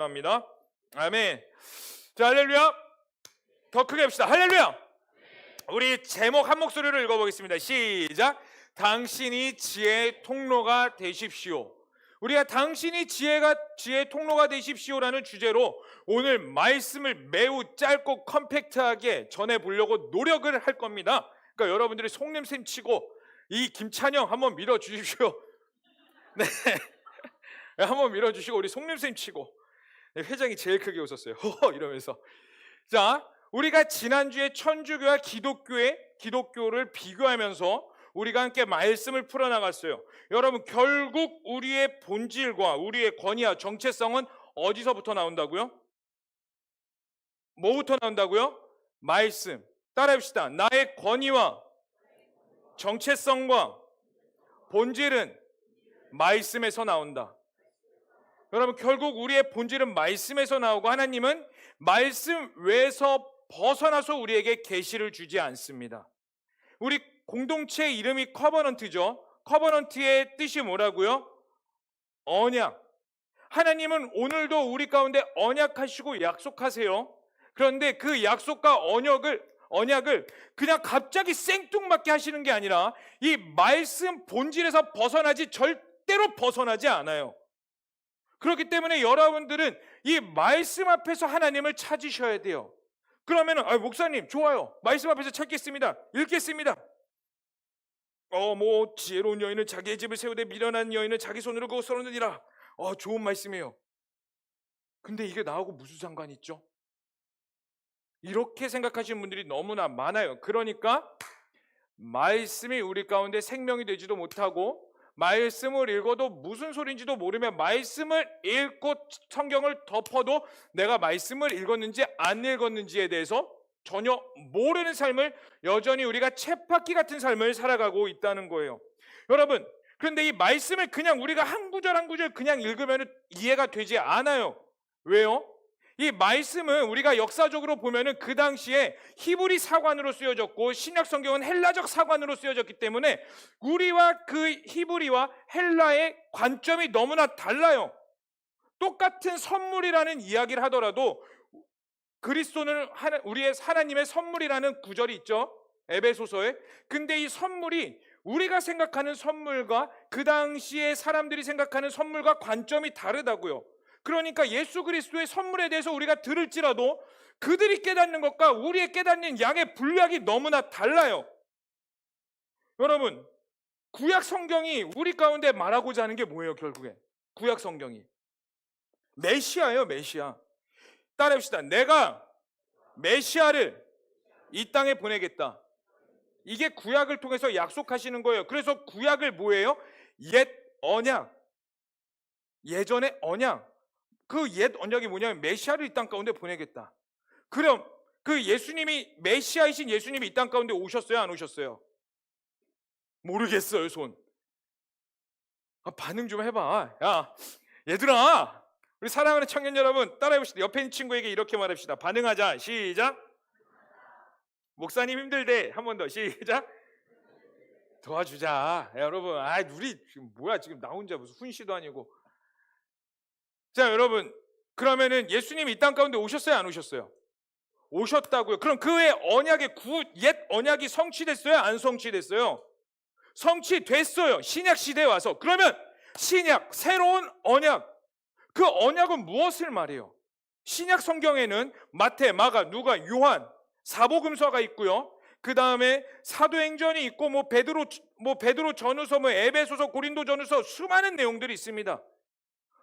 합니다. 아멘. 자, 할렐루야. 더 크게 합시다. 할렐루야. 우리 제목 한 목소리로 읽어보겠습니다. 시작. 당신이 지혜의 통로가 되십시오. 우리가 당신이 지혜의 통로가 되십시오라는 주제로 오늘 말씀을 매우 짧고 컴팩트하게 전해보려고 노력을 할 겁니다. 그러니까 여러분들이 속냄새 치고 이 김찬영 한번 밀어주십시오. 네, 한번 밀어주시고 우리 속냄새 치고. 회장이 제일 크게 웃었어요. 허허 이러면서. 자, 우리가 지난주에 천주교와 기독교를 비교하면서 우리가 함께 말씀을 풀어나갔어요. 여러분, 결국 우리의 본질과 우리의 권위와 정체성은 어디서부터 나온다고요? 뭐부터 나온다고요? 말씀. 따라합시다. 나의 권위와 정체성과 본질은 말씀에서 나온다. 여러분, 결국 우리의 본질은 말씀에서 나오고 하나님은 말씀 외에서 벗어나서 우리에게 계시를 주지 않습니다. 우리 공동체의 이름이 커버넌트죠. 커버넌트의 뜻이 뭐라고요? 언약. 하나님은 오늘도 우리 가운데 언약하시고 약속하세요. 그런데 그 약속과 언약을 그냥 갑자기 생뚱맞게 하시는 게 아니라 이 말씀 본질에서 벗어나지 절대로 벗어나지 않아요. 그렇기 때문에 여러분들은 이 말씀 앞에서 하나님을 찾으셔야 돼요. 그러면은 목사님 좋아요. 말씀 앞에서 찾겠습니다. 읽겠습니다. 지혜로운 여인은 자기의 집을 세우되 미련한 여인은 자기 손으로 그거 썰어느니라. 좋은 말씀이에요. 근데 이게 나하고 무슨 상관이 있죠? 이렇게 생각하시는 분들이 너무나 많아요. 그러니까 말씀이 우리 가운데 생명이 되지도 못하고 말씀을 읽어도 무슨 소리인지도 모르며 말씀을 읽고 성경을 덮어도 내가 말씀을 읽었는지 안 읽었는지에 대해서 전혀 모르는 삶을 여전히 우리가 쳇바퀴 같은 삶을 살아가고 있다는 거예요. 여러분, 그런데 이 말씀을 그냥 우리가 한 구절 한 구절 그냥 읽으면 이해가 되지 않아요. 왜요? 이 말씀은 우리가 역사적으로 보면은 그 당시에 히브리 사관으로 쓰여졌고 신약 성경은 헬라적 사관으로 쓰여졌기 때문에 우리와 그 히브리와 헬라의 관점이 너무나 달라요. 똑같은 선물이라는 이야기를 하더라도 그리스도는 우리의 하나님의 선물이라는 구절이 있죠. 에베소서에. 근데 이 선물이 우리가 생각하는 선물과 그 당시에 사람들이 생각하는 선물과 관점이 다르다고요. 그러니까 예수 그리스도의 선물에 대해서 우리가 들을지라도 그들이 깨닫는 것과 우리의 깨닫는 양의 분량이 너무나 달라요. 여러분, 구약 성경이 우리 가운데 말하고자 하는 게 뭐예요? 결국에 구약 성경이 메시아예요. 메시아. 따라합시다. 내가 메시아를 이 땅에 보내겠다. 이게 구약을 통해서 약속하시는 거예요. 그래서 구약을 뭐예요? 옛 언약, 예전의 언약. 그 옛 언약이 뭐냐면 메시아를 이 땅 가운데 보내겠다. 그럼 그 예수님이 메시아이신 예수님이 이 땅 가운데 오셨어요? 안 오셨어요? 모르겠어요. 손. 반응 좀 해봐. 야, 얘들아, 우리 사랑하는 청년 여러분 따라해봅시다. 옆에 있는 친구에게 이렇게 말합시다. 반응하자. 시작. 목사님 힘들대. 한 번 더. 시작. 도와주자. 여러분, 우리 지금 뭐야? 지금 나 혼자 무슨 훈시도 아니고. 자, 여러분, 그러면은 예수님이 이 땅 가운데 오셨어요? 안 오셨어요? 오셨다고요. 그럼 그의 언약의 옛 언약이 성취됐어요? 안 성취됐어요? 성취됐어요. 신약 시대에 와서. 그러면 신약, 새로운 언약, 그 언약은 무엇을 말해요? 신약 성경에는 마태, 마가, 누가, 요한, 사복음서가 있고요. 그 다음에 사도행전이 있고 베드로 전후서, 에베소서, 고린도 전후서 수많은 내용들이 있습니다.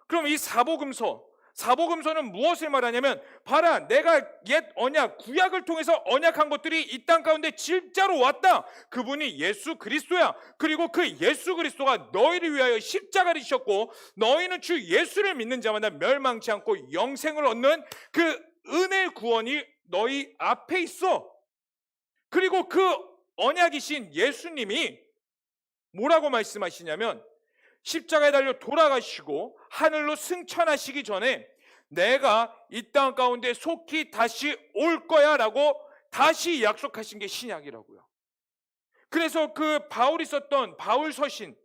그럼 이 사복음서는 무엇을 말하냐면 봐라, 내가 옛 언약, 구약을 통해서 언약한 것들이 이 땅 가운데 진짜로 왔다. 그분이 예수 그리스도야. 그리고 그 예수 그리스도가 너희를 위하여 십자가를 지셨고 너희는 주 예수를 믿는 자마다 멸망치 않고 영생을 얻는 그 은혜의 구원이 너희 앞에 있어. 그리고 그 언약이신 예수님이 뭐라고 말씀하시냐면 십자가에 달려 돌아가시고 하늘로 승천하시기 전에 내가 이 땅 가운데 속히 다시 올 거야 라고 다시 약속하신 게 신약이라고요. 그래서 그 바울이 썼던 바울 서신,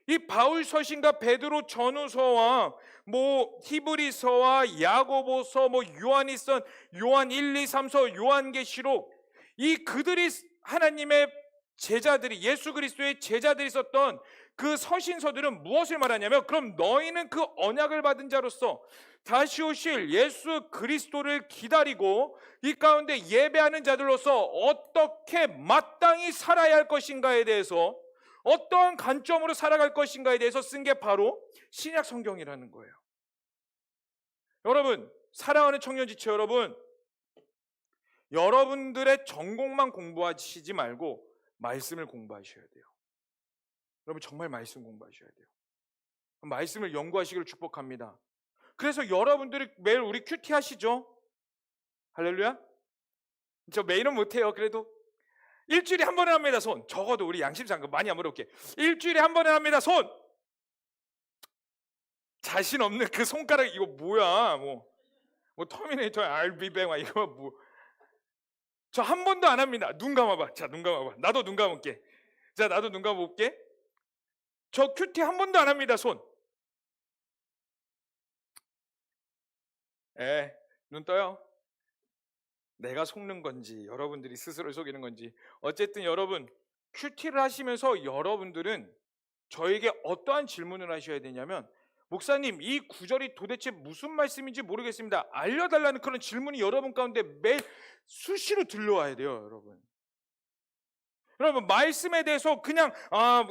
이 바울 서신과 베드로 전후서와 뭐 히브리서와 야고보서, 뭐 요한일서, 요한 1, 2, 3서, 요한계시록, 이 그들이 하나님의 제자들이, 예수 그리스도의 제자들이 썼던 그 서신서들은 무엇을 말하냐면, 그럼 너희는 그 언약을 받은 자로서 다시 오실 예수 그리스도를 기다리고 이 가운데 예배하는 자들로서 어떻게 마땅히 살아야 할 것인가에 대해서, 어떠한 관점으로 살아갈 것인가에 대해서 쓴 게 바로 신약 성경이라는 거예요. 여러분, 사랑하는 청년지체 여러분, 여러분들의 전공만 공부하시지 말고 말씀을 공부하셔야 돼요. 여러분, 정말 말씀 공부하셔야 돼요. 말씀을 연구하시기를 축복합니다. 그래서 여러분들이 매일 우리 큐티 하시죠? 할렐루야. 저 매일은 못해요. 그래도 일주일에 한 번은 합니다. 손. 적어도 우리 양심상급 많이 안 어렵게 일주일에 한 번은 합니다. 손. 자신 없는 그 손가락, 이거 뭐야? 뭐 터미네이터 알비뱅 이거 뭐. 저 한 번도 안 합니다. 눈 감아봐. 자, 눈 감아봐. 나도 눈 감을게. 자, 나도 눈 감아볼게. 저 큐티 한 번도 안 합니다. 손. 눈 떠요. 내가 속는 건지 여러분들이 스스로 속이는 건지, 어쨌든 여러분, 큐티를 하시면서 여러분들은 저에게 어떠한 질문을 하셔야 되냐면, 목사님, 이 구절이 도대체 무슨 말씀인지 모르겠습니다, 알려달라는 그런 질문이 여러분 가운데 매일 수시로 들려와야 돼요. 여러분, 말씀에 대해서 그냥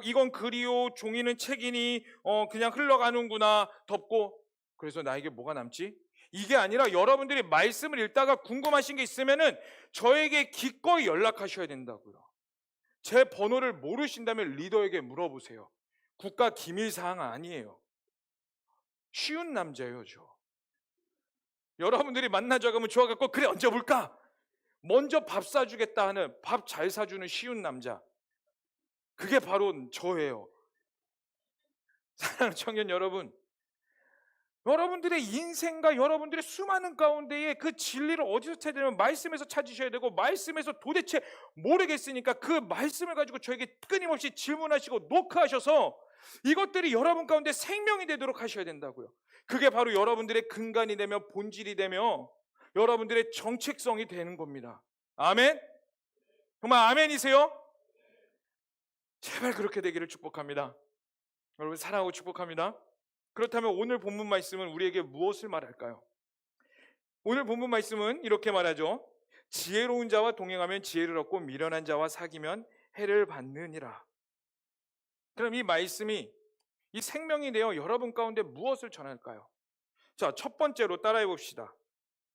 이건 글이요, 종이는 책이니 그냥 흘러가는구나 덮고, 그래서 나에게 뭐가 남지? 이게 아니라 여러분들이 말씀을 읽다가 궁금하신 게 있으면은 저에게 기꺼이 연락하셔야 된다고요. 제 번호를 모르신다면 리더에게 물어보세요. 국가 기밀사항 아니에요. 쉬운 남자예요, 저. 여러분들이 만나자고 하면 좋아갖고, 그래 언제 볼까? 먼저 밥 사주겠다 하는, 밥 잘 사주는 쉬운 남자, 그게 바로 저예요. 사랑하는 청년 여러분, 여러분들의 인생과 여러분들의 수많은 가운데에 그 진리를 어디서 찾아야 되면 말씀에서 찾으셔야 되고, 말씀에서 도대체 모르겠으니까 그 말씀을 가지고 저에게 끊임없이 질문하시고 노크하셔서 이것들이 여러분 가운데 생명이 되도록 하셔야 된다고요. 그게 바로 여러분들의 근간이 되며 본질이 되며 여러분들의 정체성이 되는 겁니다. 아멘? 정말 아멘이세요? 제발 그렇게 되기를 축복합니다. 여러분, 사랑하고 축복합니다. 그렇다면 오늘 본문 말씀은 우리에게 무엇을 말할까요? 오늘 본문 말씀은 이렇게 말하죠. 지혜로운 자와 동행하면 지혜를 얻고 미련한 자와 사귀면 해를 받느니라. 그럼 이 말씀이, 이 생명이 되어 여러분 가운데 무엇을 전할까요? 자, 첫 번째로 따라해 봅시다.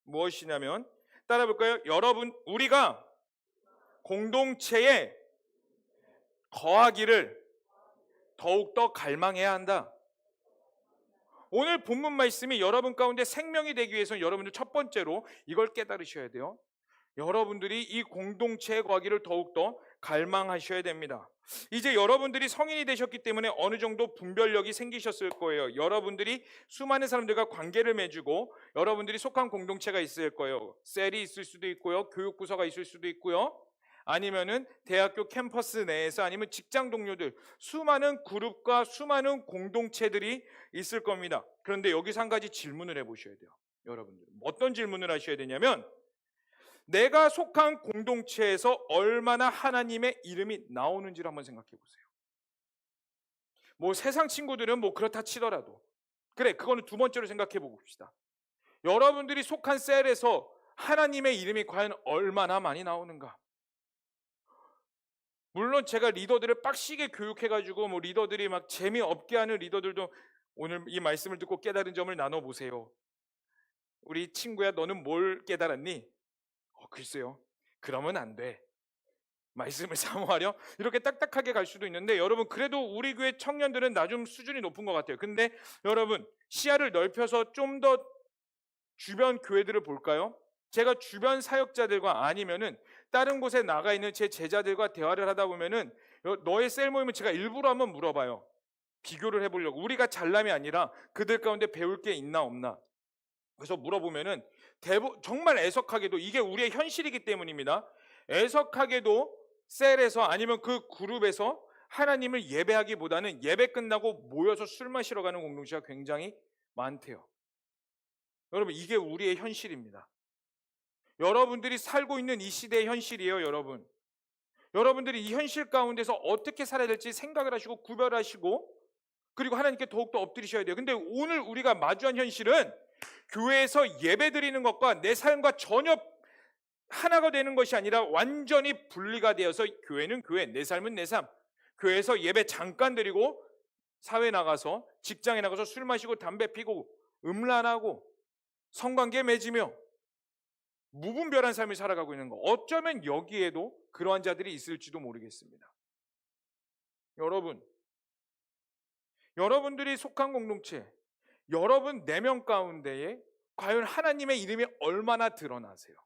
무엇이냐면, 따라해 볼까요? 여러분, 우리가 공동체에 거하기를 더욱더 갈망해야 한다. 오늘 본문 말씀이 여러분 가운데 생명이 되기 위해서는 여러분들 첫 번째로 이걸 깨달으셔야 돼요. 여러분들이 이 공동체에 거하기를 더욱더 갈망하셔야 됩니다. 이제 여러분들이 성인이 되셨기 때문에 어느 정도 분별력이 생기셨을 거예요. 여러분들이 수많은 사람들과 관계를 맺고 여러분들이 속한 공동체가 있을 거예요. 셀이 있을 수도 있고요, 교육부서가 있을 수도 있고요, 아니면은 대학교 캠퍼스 내에서, 아니면 직장 동료들, 수많은 그룹과 수많은 공동체들이 있을 겁니다. 그런데 여기서 한 가지 질문을 해보셔야 돼요. 여러분들 어떤 질문을 하셔야 되냐면, 내가 속한 공동체에서 얼마나 하나님의 이름이 나오는지를 한번 생각해 보세요. 뭐 세상 친구들은 뭐 그렇다 치더라도, 그래, 그거는 두 번째로 생각해 봅시다. 여러분들이 속한 셀에서 하나님의 이름이 과연 얼마나 많이 나오는가? 물론 제가 리더들을 빡시게 교육해가지고 뭐 리더들이 막 재미없게 하는 리더들도 오늘 이 말씀을 듣고 깨달은 점을 나눠보세요. 우리 친구야, 너는 뭘 깨달았니? 글쎄요. 그러면 안 돼. 말씀을 사모하려? 이렇게 딱딱하게 갈 수도 있는데, 여러분, 그래도 우리 교회 청년들은 나 좀 수준이 높은 것 같아요. 근데 여러분, 시야를 넓혀서 좀 더 주변 교회들을 볼까요? 제가 주변 사역자들과 아니면은 다른 곳에 나가 있는 제 제자들과 대화를 하다 보면은, 너의 셀 모임은 제가 일부러 한번 물어봐요. 비교를 해보려고. 우리가 잘남이 아니라 그들 가운데 배울 게 있나 없나. 그래서 물어보면은 정말 애석하게도, 이게 우리의 현실이기 때문입니다. 애석하게도 셀에서, 아니면 그 그룹에서 하나님을 예배하기보다는 예배 끝나고 모여서 술 마시러 가는 공동체가 굉장히 많대요. 여러분, 이게 우리의 현실입니다. 여러분들이 살고 있는 이 시대의 현실이에요, 여러분. 여러분들이 이 현실 가운데서 어떻게 살아야 될지 생각을 하시고 구별하시고, 그리고 하나님께 더욱더 엎드리셔야 돼요. 근데 오늘 우리가 마주한 현실은 교회에서 예배 드리는 것과 내 삶과 전혀 하나가 되는 것이 아니라 완전히 분리가 되어서 교회는 교회, 내 삶은 내 삶. 교회에서 예배 잠깐 드리고 사회 나가서, 직장에 나가서 술 마시고 담배 피고 음란하고 성관계 맺으며 무분별한 삶을 살아가고 있는 거. 어쩌면 여기에도 그러한 자들이 있을지도 모르겠습니다. 여러분들이 속한 공동체, 여러분 4명 가운데에 과연 하나님의 이름이 얼마나 드러나세요?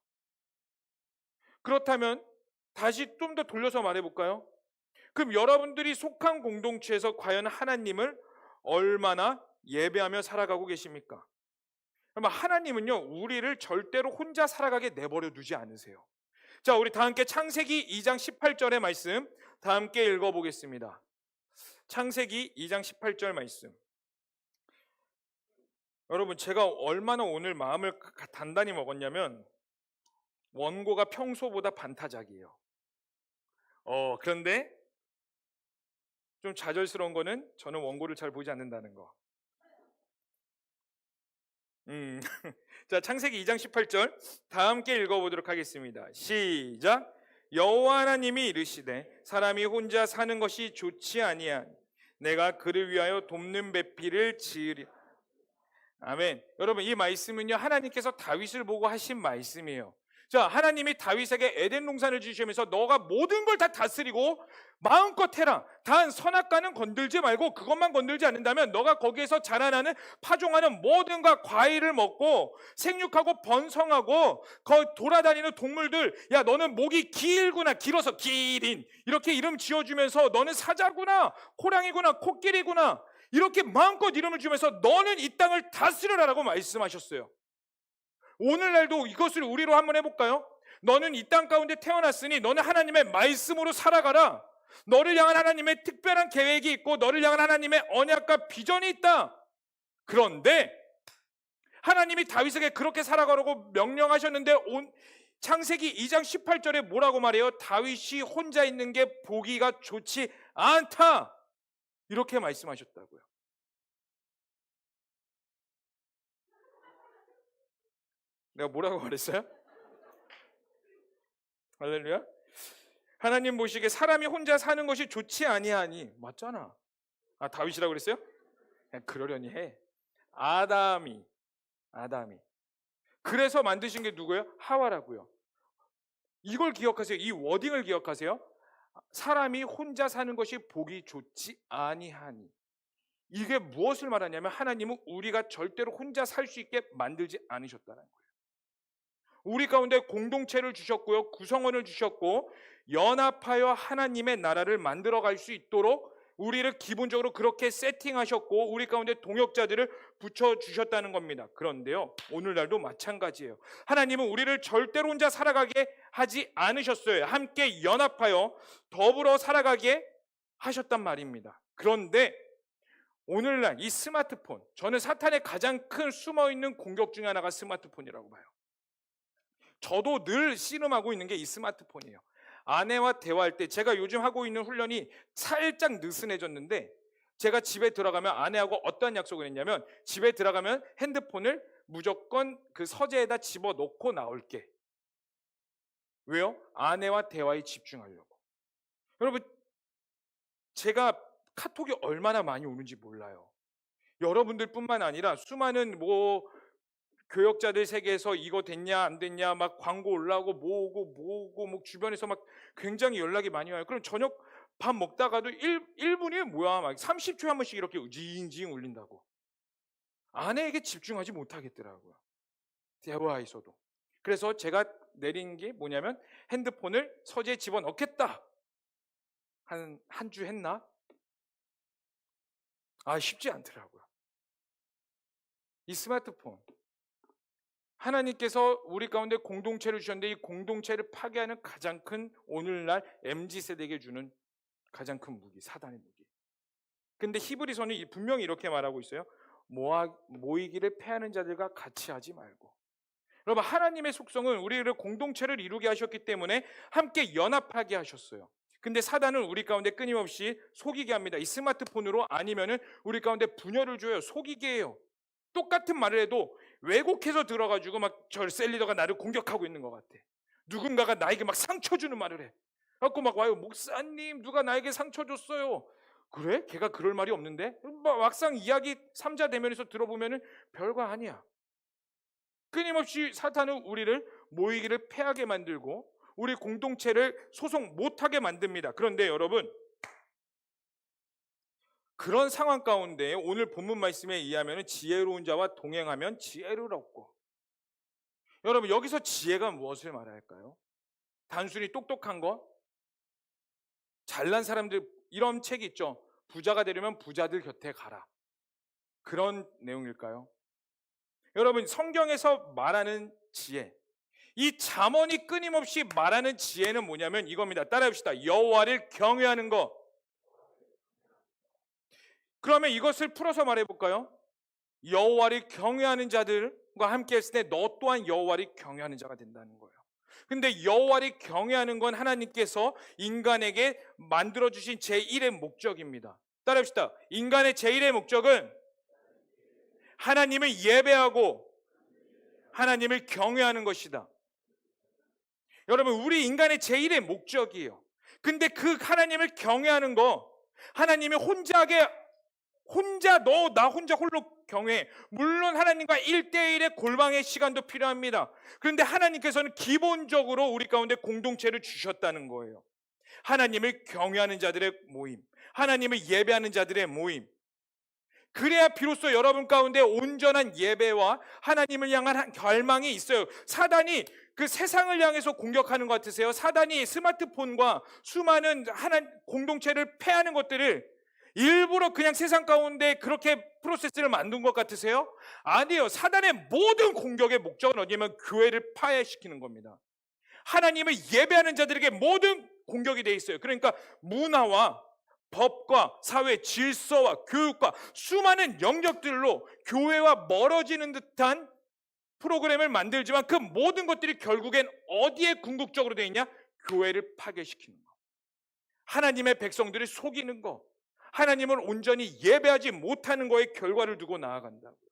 그렇다면 다시 좀 더 돌려서 말해볼까요? 그럼 여러분들이 속한 공동체에서 과연 하나님을 얼마나 예배하며 살아가고 계십니까? 그럼 하나님은요, 우리를 절대로 혼자 살아가게 내버려 두지 않으세요. 자, 우리 다 함께 창세기 2장 18절의 말씀 다 함께 읽어보겠습니다. 창세기 2장 18절 말씀. 여러분, 제가 얼마나 오늘 마음을 단단히 먹었냐면 원고가 평소보다 반타작이에요. 그런데 좀 좌절스러운 거는 저는 원고를 잘 보지 않는다는 거. 자, 창세기 2장 18절 다 함께 읽어보도록 하겠습니다. 시작. 여호와 하나님이 이르시되 사람이 혼자 사는 것이 좋지 아니하니 내가 그를 위하여 돕는 배필을 지으리. 아멘. 여러분, 이 말씀은요, 하나님께서 다윗을 보고 하신 말씀이에요. 자, 하나님이 다윗에게 에덴 동산을 주시면서 너가 모든 걸 다 다스리고 마음껏 해라. 단 선악과는 건들지 말고, 그것만 건들지 않는다면 너가 거기에서 자라나는 파종하는 모든 과일을 먹고 생육하고 번성하고 거기 돌아다니는 동물들, 야 너는 목이 길어서 기린 이렇게 이름 지어주면서 너는 사자구나, 호랑이구나, 코끼리구나 이렇게 마음껏 이름을 주면서 너는 이 땅을 다스려라라고 말씀하셨어요. 오늘날도 이것을 우리로 한번 해볼까요? 너는 이 땅 가운데 태어났으니 너는 하나님의 말씀으로 살아가라. 너를 향한 하나님의 특별한 계획이 있고 너를 향한 하나님의 언약과 비전이 있다. 그런데 하나님이 다윗에게 그렇게 살아가라고 명령하셨는데 창세기 2장 18절에 뭐라고 말해요? 다윗이 혼자 있는 게 보기가 좋지 않다. 이렇게 말씀하셨다고요. 내가 뭐라고 말했어요? 할렐루야. 하나님 보시기에 사람이 혼자 사는 것이 좋지 아니하니. 맞잖아. 다윗이라고 그랬어요? 그냥 그러려니 해. 아담이 그래서 만드신 게 누구예요? 하와라고요. 이걸 기억하세요. 이 워딩을 기억하세요. 사람이 혼자 사는 것이 보기 좋지 아니하니. 이게 무엇을 말하냐면 하나님은 우리가 절대로 혼자 살 수 있게 만들지 않으셨다는 거예요. 우리 가운데 공동체를 주셨고요, 구성원을 주셨고 연합하여 하나님의 나라를 만들어갈 수 있도록 우리를 기본적으로 그렇게 세팅하셨고 우리 가운데 동역자들을 붙여주셨다는 겁니다. 그런데요, 오늘날도 마찬가지예요. 하나님은 우리를 절대로 혼자 살아가게 하지 않으셨어요. 함께 연합하여 더불어 살아가게 하셨단 말입니다. 그런데 오늘날 이 스마트폰, 저는 사탄의 가장 큰 숨어있는 공격 중에 하나가 스마트폰이라고 봐요. 저도 늘 씨름하고 있는 게 이 스마트폰이에요. 아내와 대화할 때 제가 요즘 하고 있는 훈련이 살짝 느슨해졌는데, 제가 집에 들어가면 아내하고 어떤 약속을 했냐면 집에 들어가면 핸드폰을 무조건 그 서재에다 집어넣고 나올게. 왜요? 아내와 대화에 집중하려고. 여러분, 제가 카톡이 얼마나 많이 오는지 몰라요. 여러분들 뿐만 아니라 수많은 교역자들 세계에서 이거 됐냐 안 됐냐 막 광고 올라오고 뭐고 뭐 주변에서 막 굉장히 연락이 많이 와요. 그럼 저녁 밥 먹다가도 1분이 뭐야 막 30초에 한 번씩 이렇게 징징 울린다고. 아내에게 집중하지 못하겠더라고요, 대화에서도. 그래서 제가 내린 게 뭐냐면 핸드폰을 서재에 집어넣겠다. 한 주 했나? 쉽지 않더라고요. 이 스마트폰, 하나님께서 우리 가운데 공동체를 주셨는데 이 공동체를 파괴하는 가장 큰 오늘날 MZ세대에게 주는 가장 큰 무기, 사단의 무기. 근데 히브리서는 분명히 이렇게 말하고 있어요. 모이기를 패하는 자들과 같이 하지 말고. 여러분, 하나님의 속성은 우리를 공동체를 이루게 하셨기 때문에 함께 연합하게 하셨어요. 근데 사단은 우리 가운데 끊임없이 속이게 합니다. 이 스마트폰으로, 아니면은 우리 가운데 분열을 줘요. 속이게 해요. 똑같은 말을 해도 왜곡해서 들어가지고 막 저 셀리더가 나를 공격하고 있는 것 같아. 누군가가 나에게 막 상처 주는 말을 해. 그래갖고 막 와요. 목사님, 누가 나에게 상처 줬어요. 그래? 걔가 그럴 말이 없는데? 막상 이야기 3자 대면에서 들어보면은 별거 아니야. 끊임없이 사탄은 우리를 모이기를 패하게 만들고 우리 공동체를 소송 못하게 만듭니다. 그런데 여러분, 그런 상황 가운데 오늘 본문 말씀에 의하면 지혜로운 자와 동행하면 지혜를 얻고. 여러분, 여기서 지혜가 무엇을 말할까요? 단순히 똑똑한 거? 잘난 사람들, 이런 책이 있죠. 부자가 되려면 부자들 곁에 가라. 그런 내용일까요? 여러분, 성경에서 말하는 지혜, 이 잠언이 끊임없이 말하는 지혜는 뭐냐면 이겁니다. 따라해봅시다. 여호와를 경외하는 것. 그러면 이것을 풀어서 말해볼까요? 여호와를 경외하는 자들과 함께 했을 때 너 또한 여호와를 경외하는 자가 된다는 거예요. 근데 여호와를 경외하는 건 하나님께서 인간에게 만들어주신 제1의 목적입니다. 따라합시다. 인간의 제1의 목적은 하나님을 예배하고 하나님을 경외하는 것이다. 여러분, 우리 인간의 제1의 목적이에요. 근데 그 하나님을 경외하는 거, 하나님이 혼자 나 혼자 홀로 경외해. 물론 하나님과 1대1의 골방의 시간도 필요합니다. 그런데 하나님께서는 기본적으로 우리 가운데 공동체를 주셨다는 거예요. 하나님을 경외하는 자들의 모임, 하나님을 예배하는 자들의 모임. 그래야 비로소 여러분 가운데 온전한 예배와 하나님을 향한 갈망이 있어요. 사단이 그 세상을 향해서 공격하는 것 같으세요? 사단이 스마트폰과 수많은 공동체를 패하는 것들을 일부러 그냥 세상 가운데 그렇게 프로세스를 만든 것 같으세요? 아니에요. 사단의 모든 공격의 목적은 어디냐면 교회를 파괴시키는 겁니다. 하나님을 예배하는 자들에게 모든 공격이 돼 있어요. 그러니까 문화와 법과 사회 질서와 교육과 수많은 영역들로 교회와 멀어지는 듯한 프로그램을 만들지만 그 모든 것들이 결국엔 어디에 궁극적으로 되어 있냐? 교회를 파괴시키는 거, 하나님의 백성들을 속이는 거, 하나님을 온전히 예배하지 못하는 거에 결과를 두고 나아간다고요.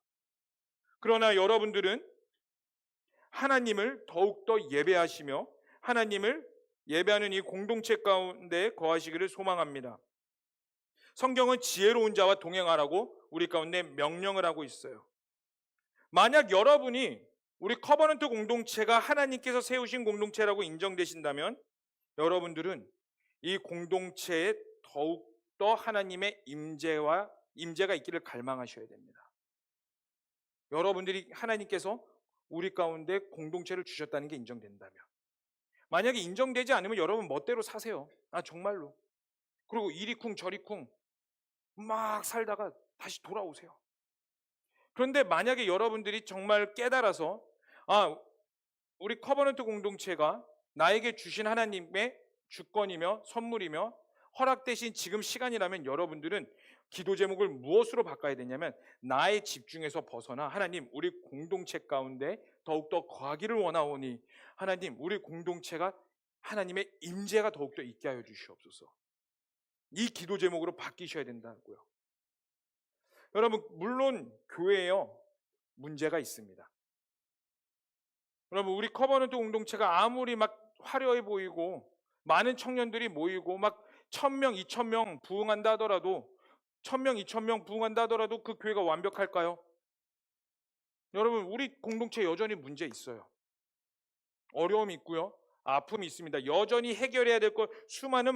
그러나 여러분들은 하나님을 더욱더 예배하시며 하나님을 예배하는 이 공동체 가운데 거하시기를 소망합니다. 성경은 지혜로운 자와 동행하라고 우리 가운데 명령을 하고 있어요. 만약 여러분이 우리 커버넌트 공동체가 하나님께서 세우신 공동체라고 인정되신다면 여러분들은 이 공동체에 더욱더 하나님의 임재가 있기를 갈망하셔야 됩니다. 여러분들이 하나님께서 우리 가운데 공동체를 주셨다는 게 인정된다면, 만약에 인정되지 않으면 여러분 멋대로 사세요. 정말로. 그리고 이리쿵 저리쿵 막 살다가 다시 돌아오세요. 그런데 만약에 여러분들이 정말 깨달아서 우리 커버넌트 공동체가 나에게 주신 하나님의 주권이며 선물이며 허락되신 지금 시간이라면 여러분들은 기도 제목을 무엇으로 바꿔야 되냐면 나의 집중에서 벗어나 하나님, 우리 공동체 가운데 더욱더 거하기를 원하오니 하나님, 우리 공동체가 하나님의 임재가 더욱더 있게 하여 주시옵소서. 이 기도 제목으로 바뀌셔야 된다고요. 여러분, 물론 교회에요 문제가 있습니다. 여러분, 우리 커버넌트 공동체가 아무리 막 화려해 보이고 많은 청년들이 모이고 막 1000명, 2000명 부흥한다 하더라도 1000명, 2000명 부흥한다 하더라도 그 교회가 완벽할까요? 여러분, 우리 공동체 여전히 문제 있어요. 어려움이 있고요, 아픔이 있습니다. 여전히 해결해야 될 것 수많은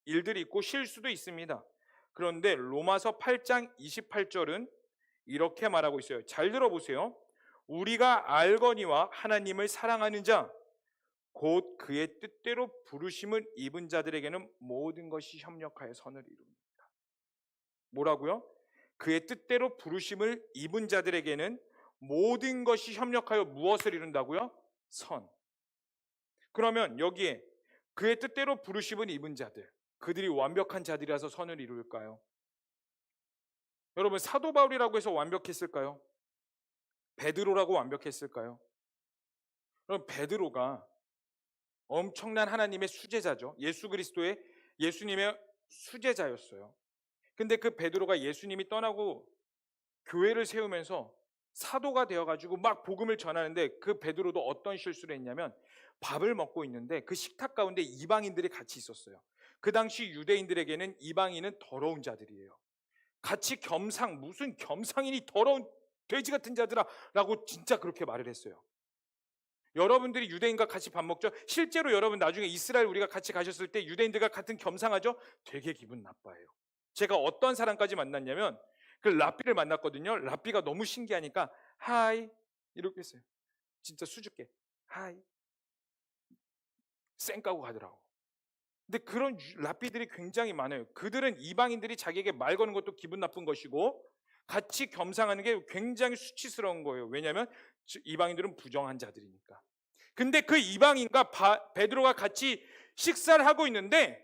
일들이 있고 실수도 있습니다. 그런데 로마서 8장 28절은 이렇게 말하고 있어요. 잘 들어보세요. 우리가 알거니와 하나님을 사랑하는 자 곧 그의 뜻대로 부르심을 입은 자들에게는 모든 것이 협력하여 선을 이룹니다. 뭐라고요? 그의 뜻대로 부르심을 입은 자들에게는 모든 것이 협력하여 무엇을 이룬다고요? 선. 그러면 여기에 그의 뜻대로 부르심을 입은 자들, 그들이 완벽한 자들이라서 선을 이룰까요? 여러분, 사도 바울이라고 해서 완벽했을까요? 베드로라고 완벽했을까요? 그럼 베드로가 엄청난 하나님의 수제자죠. 예수님의 수제자였어요. 근데 그 베드로가 예수님이 떠나고 교회를 세우면서 사도가 되어가지고 막 복음을 전하는데, 그 베드로도 어떤 실수를 했냐면, 밥을 먹고 있는데 그 식탁 가운데 이방인들이 같이 있었어요. 그 당시 유대인들에게는 이방인은 더러운 자들이에요. 같이 무슨 겸상이니 더러운 돼지 같은 자들아 라고 진짜 그렇게 말을 했어요. 여러분들이 유대인과 같이 밥 먹죠? 실제로 여러분 나중에 이스라엘 우리가 같이 가셨을 때 유대인들과 같은 겸상하죠? 되게 기분 나빠해요. 제가 어떤 사람까지 만났냐면, 그 랍비를 만났거든요. 랍비가 너무 신기하니까 하이 이렇게 했어요. 진짜 수줍게 하이 쌩 까고 가더라고. 근데 그런 랍비들이 굉장히 많아요. 그들은 이방인들이 자기에게 말 거는 것도 기분 나쁜 것이고 같이 겸상하는 게 굉장히 수치스러운 거예요. 왜냐하면 이방인들은 부정한 자들이니까. 근데 그 이방인과 베드로가 같이 식사를 하고 있는데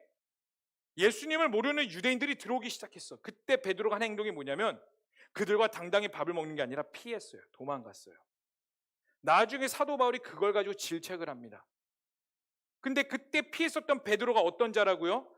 예수님을 모르는 유대인들이 들어오기 시작했어. 그때 베드로가 한 행동이 뭐냐면, 그들과 당당히 밥을 먹는 게 아니라 피했어요. 도망갔어요. 나중에 사도 바울이 그걸 가지고 질책을 합니다. 근데 그때 피했었던 베드로가 어떤 자라고요?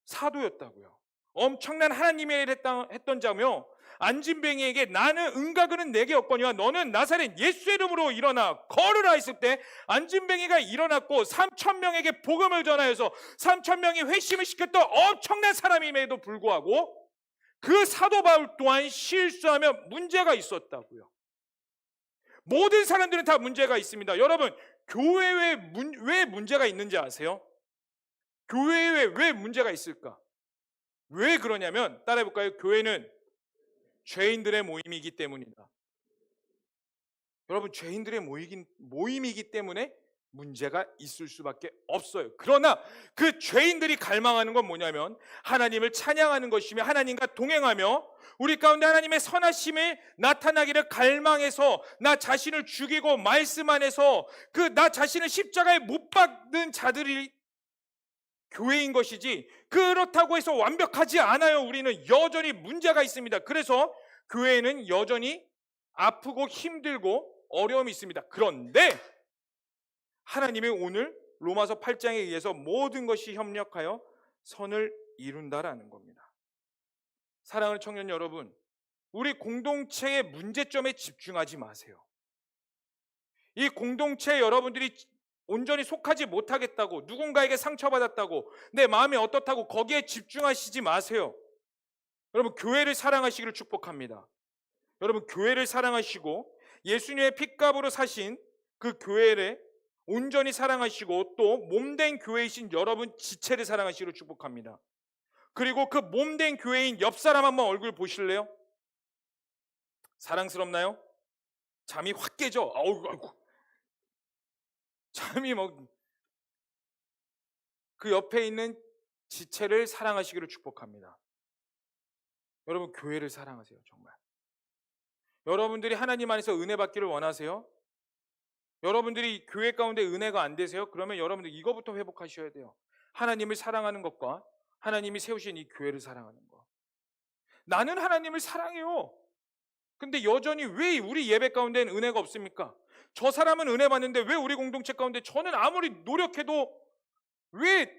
사도였다고요. 엄청난 하나님의 일을 했던 자며, 안진뱅이에게 나는 은가그는 내게 없거니와 너는 나사렛 예수의 이름으로 일어나 걸으라 했을 때 안진뱅이가 일어났고 3,000명에게 복음을 전하여서 3,000명이 회심을 시켰던 엄청난 사람임에도 불구하고 그 사도 바울 또한 실수하며 문제가 있었다고요. 모든 사람들은 다 문제가 있습니다. 여러분, 교회에 왜 문제가 있는지 아세요? 교회에 왜 문제가 있을까? 왜 그러냐면, 따라해볼까요? 교회는 죄인들의 모임이기 때문이다. 여러분, 죄인들의 모임이기 때문에 문제가 있을 수밖에 없어요. 그러나 그 죄인들이 갈망하는 건 뭐냐면 하나님을 찬양하는 것이며 하나님과 동행하며 우리 가운데 하나님의 선하심이 나타나기를 갈망해서 나 자신을 죽이고 말씀 안에서 그 나 자신을 십자가에 못 박는 자들이 교회인 것이지, 그렇다고 해서 완벽하지 않아요. 우리는 여전히 문제가 있습니다. 그래서 교회는 여전히 아프고 힘들고 어려움이 있습니다. 그런데 하나님이 오늘 로마서 8장에 의해서 모든 것이 협력하여 선을 이룬다라는 겁니다. 사랑하는 청년 여러분, 우리 공동체의 문제점에 집중하지 마세요. 이 공동체에 여러분들이 온전히 속하지 못하겠다고, 누군가에게 상처받았다고, 내 마음이 어떻다고 거기에 집중하시지 마세요. 여러분, 교회를 사랑하시기를 축복합니다. 여러분, 교회를 사랑하시고 예수님의 핏값으로 사신 그 교회를 온전히 사랑하시고 또 몸된 교회이신 여러분 지체를 사랑하시기를 축복합니다. 그리고 그 몸된 교회인 옆 사람 한번 얼굴 보실래요? 사랑스럽나요? 잠이 확 깨죠? 아이고. 잠이 그 옆에 있는 지체를 사랑하시기를 축복합니다. 여러분, 교회를 사랑하세요. 정말. 여러분들이 하나님 안에서 은혜 받기를 원하세요? 여러분들이 교회 가운데 은혜가 안 되세요? 그러면 여러분들 이거부터 회복하셔야 돼요. 하나님을 사랑하는 것과 하나님이 세우신 이 교회를 사랑하는 것. 나는 하나님을 사랑해요. 근데 여전히 왜 우리 예배 가운데는 은혜가 없습니까? 저 사람은 은혜 받는데 왜 우리 공동체 가운데 저는 아무리 노력해도 왜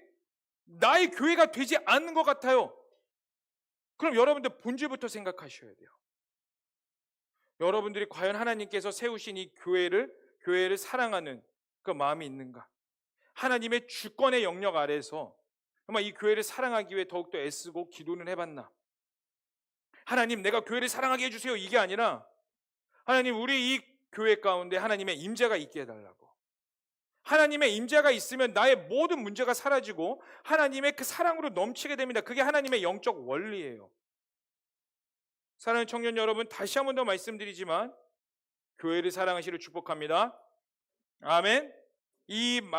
나의 교회가 되지 않는 것 같아요? 그럼 여러분들 본질부터 생각하셔야 돼요. 여러분들이 과연 하나님께서 세우신 이 교회를 사랑하는 그 마음이 있는가? 하나님의 주권의 영역 아래에서 정말 이 교회를 사랑하기 위해 더욱더 애쓰고 기도는 해봤나? 하나님, 내가 교회를 사랑하게 해주세요, 이게 아니라 하나님, 우리 이 교회 가운데 하나님의 임재가 있게 해달라고. 하나님의 임재가 있으면 나의 모든 문제가 사라지고 하나님의 그 사랑으로 넘치게 됩니다. 그게 하나님의 영적 원리예요. 사랑하는 청년 여러분, 다시 한 번 더 말씀드리지만 교회를 사랑하시기를 축복합니다. 아멘.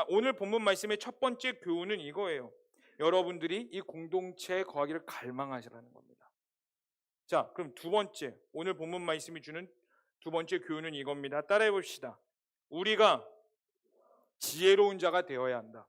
오늘 본문 말씀의 첫 번째 교훈은 이거예요. 여러분들이 이 공동체에 거하기를 갈망하시라는 겁니다. 자, 그럼 두 번째, 오늘 본문 말씀이 주는 두 번째 교훈은 이겁니다. 따라해 봅시다. 우리가 지혜로운 자가 되어야 한다.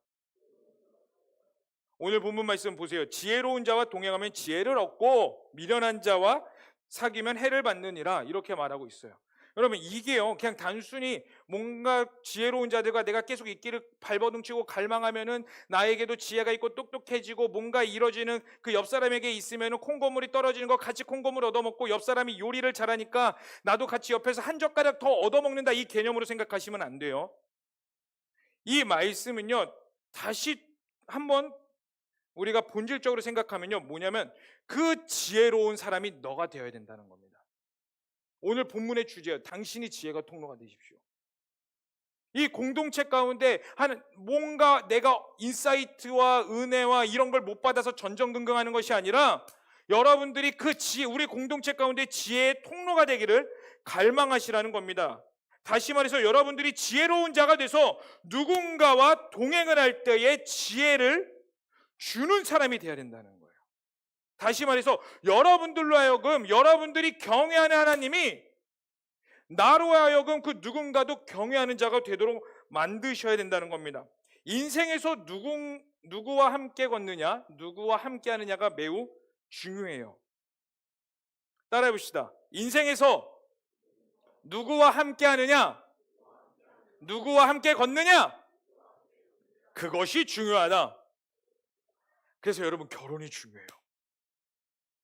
오늘 본문 말씀 보세요. 지혜로운 자와 동행하면 지혜를 얻고 미련한 자와 사귀면 해를 받느니라, 이렇게 말하고 있어요. 여러분, 이게요 그냥 단순히 뭔가 지혜로운 자들과 내가 계속 있기를 발버둥치고 갈망하면은 나에게도 지혜가 있고 똑똑해지고 뭔가 이뤄지는, 그 옆 사람에게 있으면은 콩고물이 떨어지는 거 같이 콩고물 얻어먹고, 옆 사람이 요리를 잘하니까 나도 같이 옆에서 한 젓가락 더 얻어먹는다, 이 개념으로 생각하시면 안 돼요. 이 말씀은요 다시 한번 우리가 본질적으로 생각하면요 뭐냐면, 그 지혜로운 사람이 너가 되어야 된다는 겁니다. 오늘 본문의 주제예요. 당신이 지혜가 통로가 되십시오. 이 공동체 가운데 하는 뭔가 내가 인사이트와 은혜와 이런 걸 못 받아서 전전긍긍하는 것이 아니라, 여러분들이 그 지혜, 우리 공동체 가운데 지혜의 통로가 되기를 갈망하시라는 겁니다. 다시 말해서 여러분들이 지혜로운 자가 돼서 누군가와 동행을 할 때에 지혜를 주는 사람이 되어야 된다는 거예요. 다시 말해서 여러분들로 하여금, 여러분들이 경외하는 하나님이 나로 하여금 그 누군가도 경외하는 자가 되도록 만드셔야 된다는 겁니다. 인생에서 누구와 함께 걷느냐, 누구와 함께 하느냐가 매우 중요해요. 따라해 봅시다. 인생에서 누구와 함께 하느냐, 누구와 함께 걷느냐, 그것이 중요하다. 그래서 여러분, 결혼이 중요해요.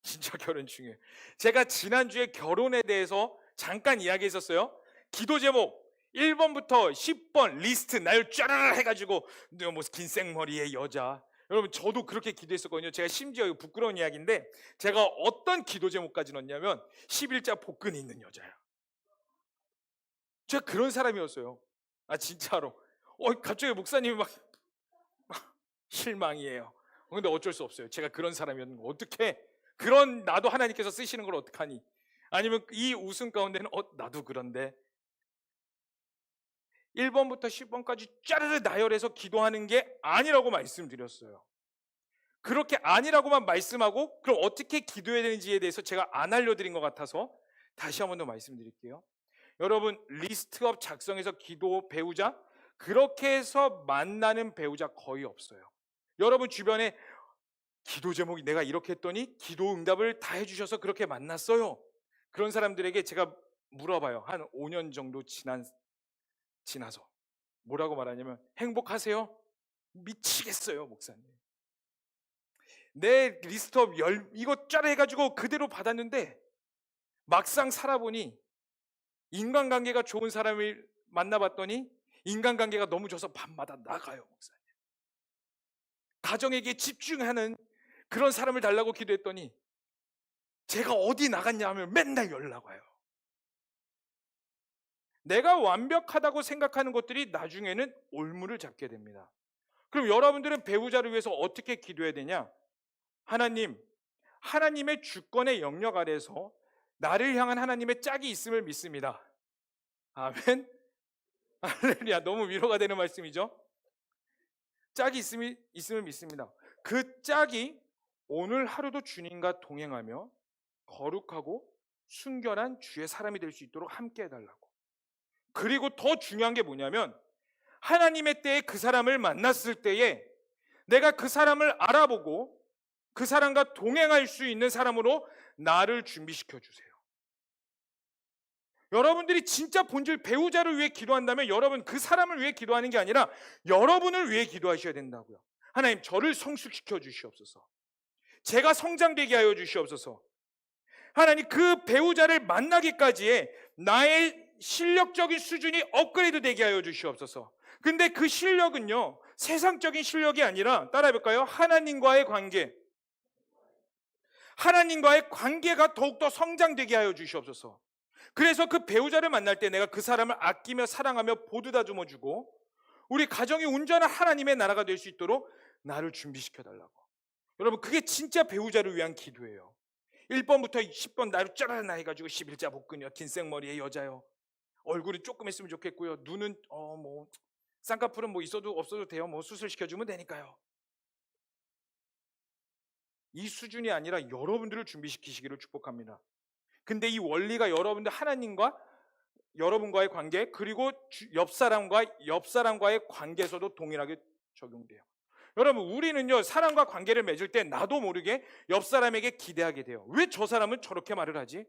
진짜 결혼 중요해요. 제가 지난주에 결혼에 대해서 잠깐 이야기했었어요. 기도 제목 1번부터 10번 리스트 나열 쫘르르 해가지고, 뭐 긴 생머리의 여자, 여러분 저도 그렇게 기도했었거든요. 제가 심지어 부끄러운 이야기인데, 제가 어떤 기도 제목까지 넣었냐면 11자 복근이 있는 여자야. 제가 그런 사람이었어요. 아 진짜로. 갑자기 목사님이 막 실망이에요. 근데 어쩔 수 없어요. 제가 그런 사람이었는 거. 어떻게 그런 나도 하나님께서 쓰시는 걸 어떡하니? 아니면 이 웃음 가운데는 나도 그런데 1번부터 10번까지 짜르르 나열해서 기도하는 게 아니라고 말씀드렸어요. 그렇게 아니라고만 말씀하고 그럼 어떻게 기도해야 되는지에 대해서 제가 안 알려드린 것 같아서 다시 한 번 더 말씀드릴게요. 여러분, 리스트업 작성해서 기도 배우자, 그렇게 해서 만나는 배우자 거의 없어요. 여러분 주변에 기도 제목이 내가 이렇게 했더니 기도 응답을 다 해주셔서 그렇게 만났어요. 그런 사람들에게 제가 물어봐요. 한 5년 정도 지나서 뭐라고 말하냐면, 행복하세요? 미치겠어요 목사님. 내 리스트업 이거 짜라 해가지고 그대로 받았는데 막상 살아보니 인간관계가 좋은 사람을 만나봤더니 인간관계가 너무 좋아서 밤마다 나가요 목사님. 가정에게 집중하는 그런 사람을 달라고 기도했더니 제가 어디 나갔냐 하면 맨날 연락 와요. 내가 완벽하다고 생각하는 것들이 나중에는 올무를 잡게 됩니다. 그럼 여러분들은 배우자를 위해서 어떻게 기도해야 되냐? 하나님의 주권의 영역 아래서 나를 향한 하나님의 짝이 있음을 믿습니다. 아멘. 할렐루야. 너무 위로가 되는 말씀이죠. 짝이 있음을 믿습니다. 그 짝이 오늘 하루도 주님과 동행하며 거룩하고 순결한 주의 사람이 될 수 있도록 함께 해달라고. 그리고 더 중요한 게 뭐냐면, 하나님의 때에 그 사람을 만났을 때에 내가 그 사람을 알아보고 그 사람과 동행할 수 있는 사람으로 나를 준비시켜 주세요. 여러분들이 진짜 본질 배우자를 위해 기도한다면 여러분 그 사람을 위해 기도하는 게 아니라 여러분을 위해 기도하셔야 된다고요. 하나님, 저를 성숙시켜 주시옵소서. 제가 성장되게 하여 주시옵소서. 하나님, 그 배우자를 만나기까지의 나의 실력적인 수준이 업그레이드 되게 하여 주시옵소서. 근데 그 실력은요, 세상적인 실력이 아니라, 따라해볼까요? 하나님과의 관계가 더욱더 성장되게 하여 주시옵소서. 그래서 그 배우자를 만날 때 내가 그 사람을 아끼며 사랑하며 보듬어주고 우리 가정이 온전한 하나님의 나라가 될 수 있도록 나를 준비시켜달라고. 여러분, 그게 진짜 배우자를 위한 기도예요. 1번부터 10번 나를 짜라나 해가지고 11자 복근이요, 긴 생머리의 여자요, 얼굴이 조금 했으면 좋겠고요, 눈은 뭐 쌍꺼풀은 뭐 있어도 없어도 돼요, 뭐 수술시켜주면 되니까요. 이 수준이 아니라 여러분들을 준비시키시기를 축복합니다. 근데 이 원리가 여러분과의 관계, 그리고 옆 사람과의 관계에서도 동일하게 적용돼요. 여러분, 우리는요, 사람과 관계를 맺을 때 나도 모르게 옆 사람에게 기대하게 돼요. 왜 저 사람은 저렇게 말을 하지?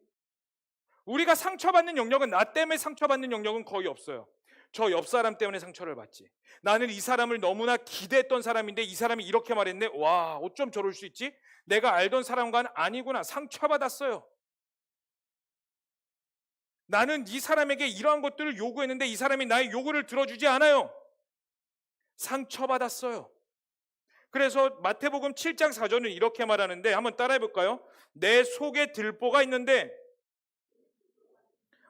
우리가 상처받는 영역은, 나 때문에 상처받는 영역은 거의 없어요. 저 옆 사람 때문에 상처를 받지. 나는 이 사람을 너무나 기대했던 사람인데 이 사람이 이렇게 말했네. 와, 어쩜 저럴 수 있지? 내가 알던 사람과는 아니구나. 상처받았어요. 나는 이 사람에게 이러한 것들을 요구했는데 이 사람이 나의 요구를 들어주지 않아요. 상처받았어요. 그래서 마태복음 7장 4절은 이렇게 말하는데, 한번 따라해 볼까요? 내 속에 들보가 있는데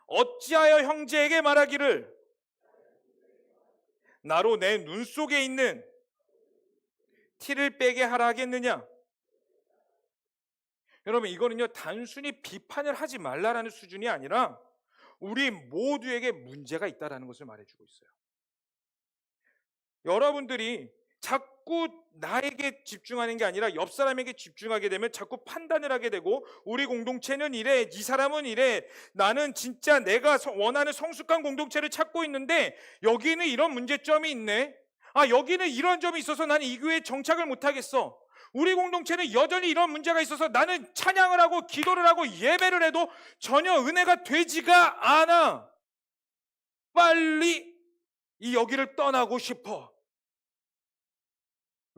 어찌하여 형제에게 말하기를 나로 내 눈 속에 있는 티를 빼게 하라 하겠느냐? 여러분, 이거는요, 단순히 비판을 하지 말라라는 수준이 아니라 우리 모두에게 문제가 있다는 것을 말해주고 있어요. 여러분들이 자꾸 나에게 집중하는 게 아니라 옆 사람에게 집중하게 되면 자꾸 판단을 하게 되고, 우리 공동체는 이래, 이 사람은 이래, 나는 진짜 내가 원하는 성숙한 공동체를 찾고 있는데 여기는 이런 문제점이 있네, 아, 여기는 이런 점이 있어서 나는 이 교회에 정착을 못하겠어, 우리 공동체는 여전히 이런 문제가 있어서 나는 찬양을 하고 기도를 하고 예배를 해도 전혀 은혜가 되지가 않아. 빨리 이 여기를 떠나고 싶어.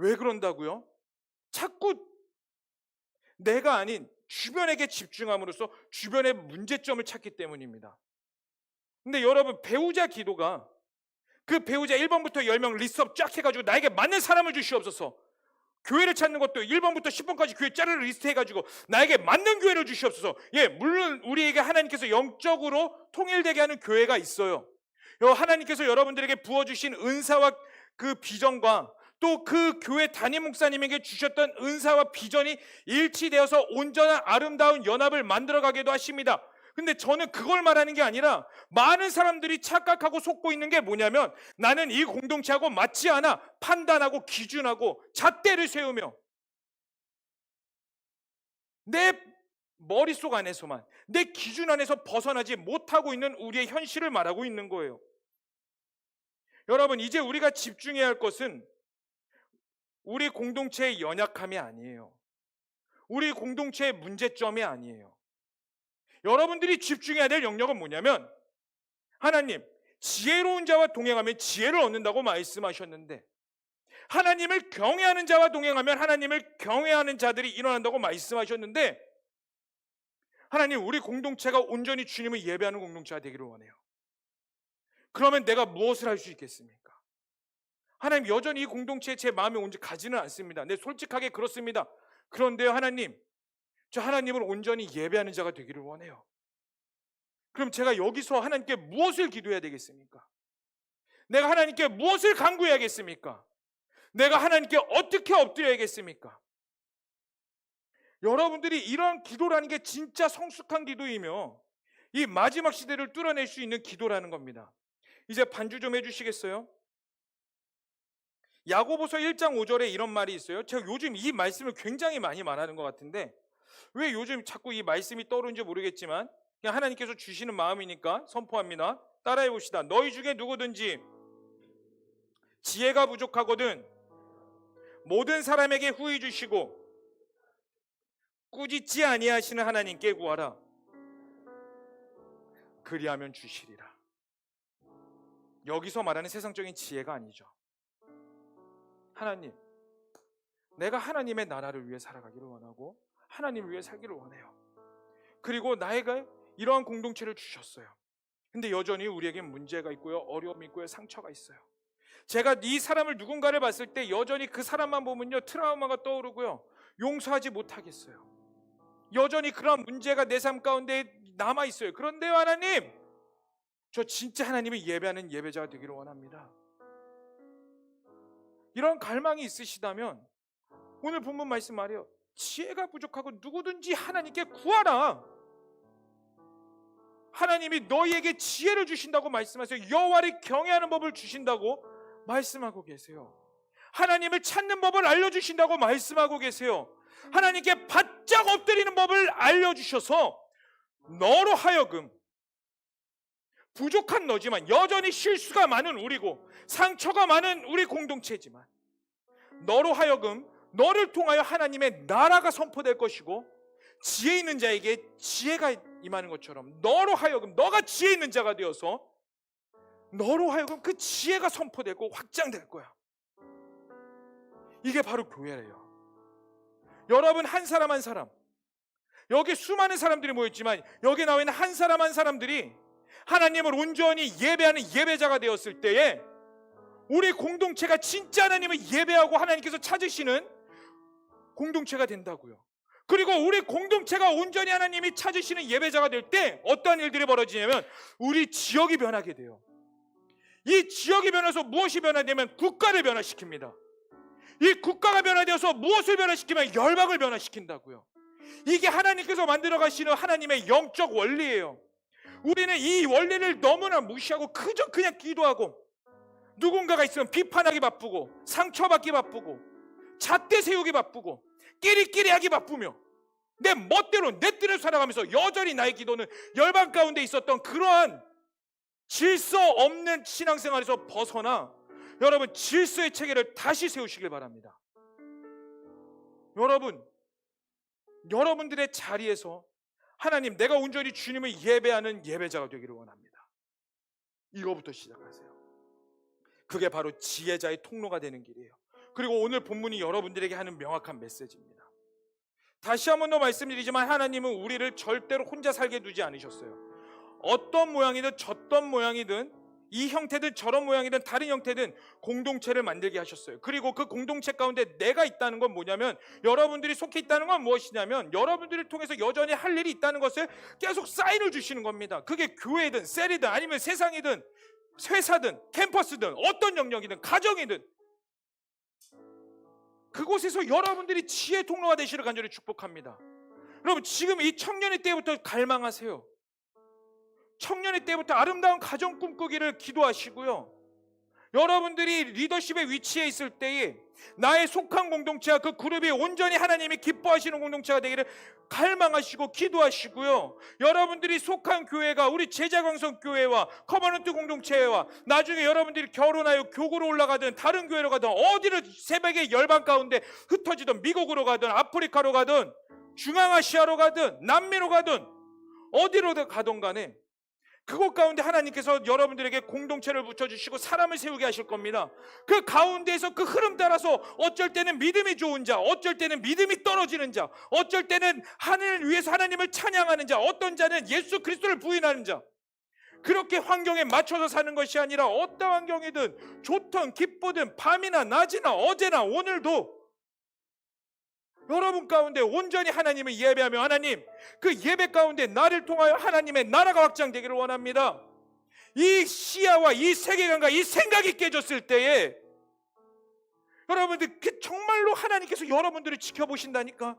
왜 그런다고요? 자꾸 내가 아닌 주변에게 집중함으로써 주변의 문제점을 찾기 때문입니다. 근데 여러분, 배우자 기도가, 그 배우자 1번부터 10명 리스트업 쫙 해가지고 나에게 맞는 사람을 주시옵소서. 교회를 찾는 것도 1번부터 10번까지 교회 짜르르 리스트 해가지고 나에게 맞는 교회를 주시옵소서. 예, 물론 우리에게 하나님께서 영적으로 통일되게 하는 교회가 있어요. 하나님께서 여러분들에게 부어주신 은사와 그 비전과 또 그 교회 담임 목사님에게 주셨던 은사와 비전이 일치되어서 온전한 아름다운 연합을 만들어가기도 하십니다. 근데 저는 그걸 말하는 게 아니라, 많은 사람들이 착각하고 속고 있는 게 뭐냐면, 나는 이 공동체하고 맞지 않아 판단하고 기준하고 잣대를 세우며 내 머릿속 안에서만, 내 기준 안에서 벗어나지 못하고 있는 우리의 현실을 말하고 있는 거예요. 여러분, 이제 우리가 집중해야 할 것은 우리 공동체의 연약함이 아니에요. 우리 공동체의 문제점이 아니에요. 여러분들이 집중해야 될 영역은 뭐냐면, 하나님, 지혜로운 자와 동행하면 지혜를 얻는다고 말씀하셨는데, 하나님을 경외하는 자와 동행하면 하나님을 경외하는 자들이 일어난다고 말씀하셨는데, 하나님, 우리 공동체가 온전히 주님을 예배하는 공동체가 되기를 원해요. 그러면 내가 무엇을 할 수 있겠습니까? 하나님, 여전히 이 공동체에 제 마음이 온지 가지는 않습니다. 네, 솔직하게 그렇습니다. 그런데요, 하나님, 저 하나님을 온전히 예배하는 자가 되기를 원해요. 그럼 제가 여기서 하나님께 무엇을 기도해야 되겠습니까? 내가 하나님께 무엇을 간구해야겠습니까? 내가 하나님께 어떻게 엎드려야겠습니까? 여러분들이 이런 기도라는 게 진짜 성숙한 기도이며 이 마지막 시대를 뚫어낼 수 있는 기도라는 겁니다. 이제 반주 좀 해주시겠어요? 야고보서 1장 5절에 이런 말이 있어요. 제가 요즘 이 말씀을 굉장히 많이 말하는 것 같은데 왜 요즘 자꾸 이 말씀이 떠오르는지 모르겠지만 그냥 하나님께서 주시는 마음이니까 선포합니다. 따라해 봅시다. 너희 중에 누구든지 지혜가 부족하거든 모든 사람에게 후히 주시고 꾸짖지 아니하시는 하나님께 구하라. 그리하면 주시리라. 여기서 말하는 세상적인 지혜가 아니죠. 하나님, 내가 하나님의 나라를 위해 살아가기를 원하고 하나님을 위해 살기를 원해요. 그리고 나에게 이러한 공동체를 주셨어요. 근데 여전히 우리에게 문제가 있고요, 어려움이 있고요, 상처가 있어요. 제가 이 사람을 누군가를 봤을 때 여전히 그 사람만 보면요 트라우마가 떠오르고요, 용서하지 못하겠어요. 여전히 그런 문제가 내 삶 가운데 남아있어요. 그런데요, 하나님, 저 진짜 하나님을 예배하는 예배자가 되기를 원합니다. 이런 갈망이 있으시다면 오늘 본문 말씀 말이에요. 지혜가 부족하고 누구든지 하나님께 구하라. 하나님이 너희에게 지혜를 주신다고 말씀하세요. 여호와를 경외하는 법을 주신다고 말씀하고 계세요. 하나님을 찾는 법을 알려주신다고 말씀하고 계세요. 하나님께 바짝 엎드리는 법을 알려주셔서 너로 하여금, 부족한 너지만 여전히 실수가 많은 우리고 상처가 많은 우리 공동체지만 너로 하여금 너를 통하여 하나님의 나라가 선포될 것이고 지혜 있는 자에게 지혜가 임하는 것처럼 너로 하여금 너가 지혜 있는 자가 되어서 너로 하여금 그 지혜가 선포되고 확장될 거야. 이게 바로 교회래요. 여러분 한 사람 한 사람, 여기 수많은 사람들이 모였지만 여기 나와 있는 한 사람 한 사람들이 하나님을 온전히 예배하는 예배자가 되었을 때에 우리 공동체가 진짜 하나님을 예배하고 하나님께서 찾으시는 공동체가 된다고요. 그리고 우리 공동체가 온전히 하나님이 찾으시는 예배자가 될 때 어떠한 일들이 벌어지냐면 우리 지역이 변하게 돼요. 이 지역이 변해서 무엇이 변화되면 국가를 변화시킵니다. 이 국가가 변화되어서 무엇을 변화시키면 열방을 변화시킨다고요. 이게 하나님께서 만들어 가시는 하나님의 영적 원리예요. 우리는 이 원리를 너무나 무시하고 그저 그냥 기도하고 누군가가 있으면 비판하기 바쁘고 상처받기 바쁘고 잣대 세우기 바쁘고 끼리끼리 하기 바쁘며 내 멋대로 내 뜻을 살아가면서 여전히 나의 기도는 열방 가운데 있었던 그러한 질서 없는 신앙생활에서 벗어나 여러분 질서의 체계를 다시 세우시길 바랍니다. 여러분들의 자리에서 하나님 내가 온전히 주님을 예배하는 예배자가 되기를 원합니다. 이거부터 시작하세요. 그게 바로 지혜자의 통로가 되는 길이에요. 그리고 오늘 본문이 여러분들에게 하는 명확한 메시지입니다. 다시 한 번 더 말씀드리지만 하나님은 우리를 절대로 혼자 살게 두지 않으셨어요. 어떤 모양이든 저떤 모양이든 이 형태든 저런 모양이든 다른 형태든 공동체를 만들게 하셨어요. 그리고 그 공동체 가운데 내가 있다는 건 뭐냐면 여러분들이 속해 있다는 건 무엇이냐면 여러분들을 통해서 여전히 할 일이 있다는 것을 계속 사인을 주시는 겁니다. 그게 교회든 셀이든 아니면 세상이든 회사든 캠퍼스든 어떤 영역이든 가정이든 그곳에서 여러분들이 지혜 통로가 되시를 간절히 축복합니다. 여러분 지금 이 청년의 때부터 갈망하세요. 청년의 때부터 아름다운 가정 꿈꾸기를 기도하시고요. 여러분들이 리더십의 위치에 있을 때에 나의 속한 공동체와 그 그룹이 온전히 하나님이 기뻐하시는 공동체가 되기를 갈망하시고 기도하시고요. 여러분들이 속한 교회가 우리 제자광성교회와 커버넌트 공동체와 나중에 여러분들이 결혼하여 교구로 올라가든 다른 교회로 가든 어디를 새벽에 열방 가운데 흩어지든 미국으로 가든 아프리카로 가든 중앙아시아로 가든 남미로 가든 어디로 가든 간에 그곳 가운데 하나님께서 여러분들에게 공동체를 붙여주시고 사람을 세우게 하실 겁니다. 그 가운데에서 그 흐름 따라서 어쩔 때는 믿음이 좋은 자, 어쩔 때는 믿음이 떨어지는 자, 어쩔 때는 하늘을 위해서 하나님을 찬양하는 자, 어떤 자는 예수 그리스도를 부인하는 자, 그렇게 환경에 맞춰서 사는 것이 아니라 어떤 환경이든 좋든 기쁘든 밤이나 낮이나 어제나 오늘도 여러분 가운데 온전히 하나님을 예배하며 하나님 그 예배 가운데 나를 통하여 하나님의 나라가 확장되기를 원합니다. 이 시야와 이 세계관과 이 생각이 깨졌을 때에 여러분들 정말로 하나님께서 여러분들을 지켜보신다니까,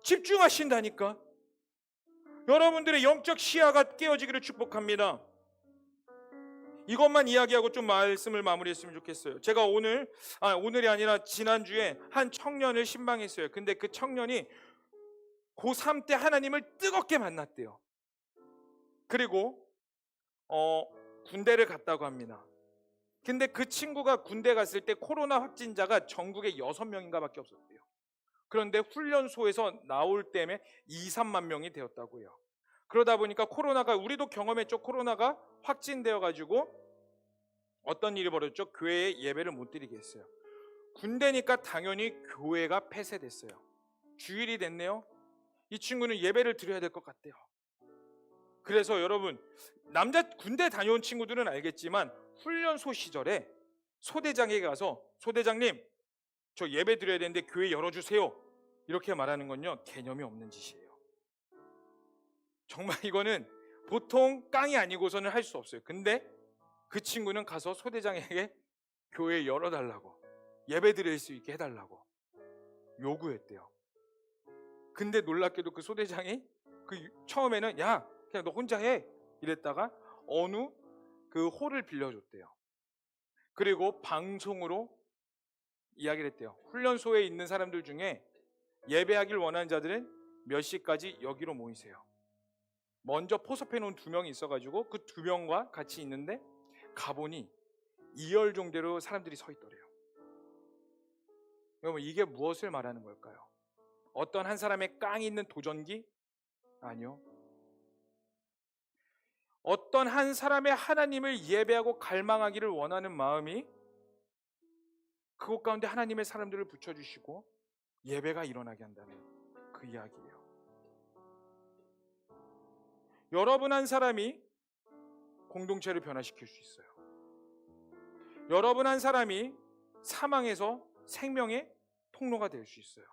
집중하신다니까, 여러분들의 영적 시야가 깨어지기를 축복합니다. 이것만 이야기하고 좀 말씀을 마무리했으면 좋겠어요. 제가 오늘이 아니라 지난주에 한 청년을 신방했어요. 근데 그 청년이 고3 때 하나님을 뜨겁게 만났대요. 그리고 군대를 갔다고 합니다. 근데 그 친구가 군대 갔을 때 코로나 확진자가 전국에 6명인가 밖에 없었대요. 그런데 훈련소에서 나올 때에 2-3만 명이 되었다고요. 그러다 보니까 코로나가, 우리도 경험했죠. 코로나가 확진되어 가지고 어떤 일이 벌어졌죠? 교회에 예배를 못 드리게 했어요. 군대니까 당연히 교회가 폐쇄됐어요. 주일이 됐네요. 이 친구는 예배를 드려야 될 것 같대요. 그래서 여러분, 군대 다녀온 친구들은 알겠지만 훈련소 시절에 소대장에게 가서 소대장님 저 예배 드려야 되는데 교회 열어주세요 이렇게 말하는 건요 개념이 없는 짓이에요. 정말 이거는 보통 깡이 아니고서는 할 수 없어요. 근데 그 친구는 가서 소대장에게 교회 열어달라고, 예배 드릴 수 있게 해달라고 요구했대요. 근데 놀랍게도 그 소대장이 처음에는 야 그냥 너 혼자 해 이랬다가 어느 그 홀을 빌려줬대요. 그리고 방송으로 이야기를 했대요. 훈련소에 있는 사람들 중에 예배하길 원하는 자들은 몇 시까지 여기로 모이세요. 먼저 포섭해 놓은 2명이 있어가지고 그 2명과 같이 있는데 가보니 2열 정도로 사람들이 서 있더래요. 여러분, 이게 무엇을 말하는 걸까요? 어떤 한 사람의 깡이 있는 도전기? 아니요. 어떤 한 사람의 하나님을 예배하고 갈망하기를 원하는 마음이 그곳 가운데 하나님의 사람들을 붙여주시고 예배가 일어나게 한다는 그 이야기예요. 여러분 한 사람이 공동체를 변화시킬 수 있어요. 여러분 한 사람이 사망에서 생명의 통로가 될 수 있어요.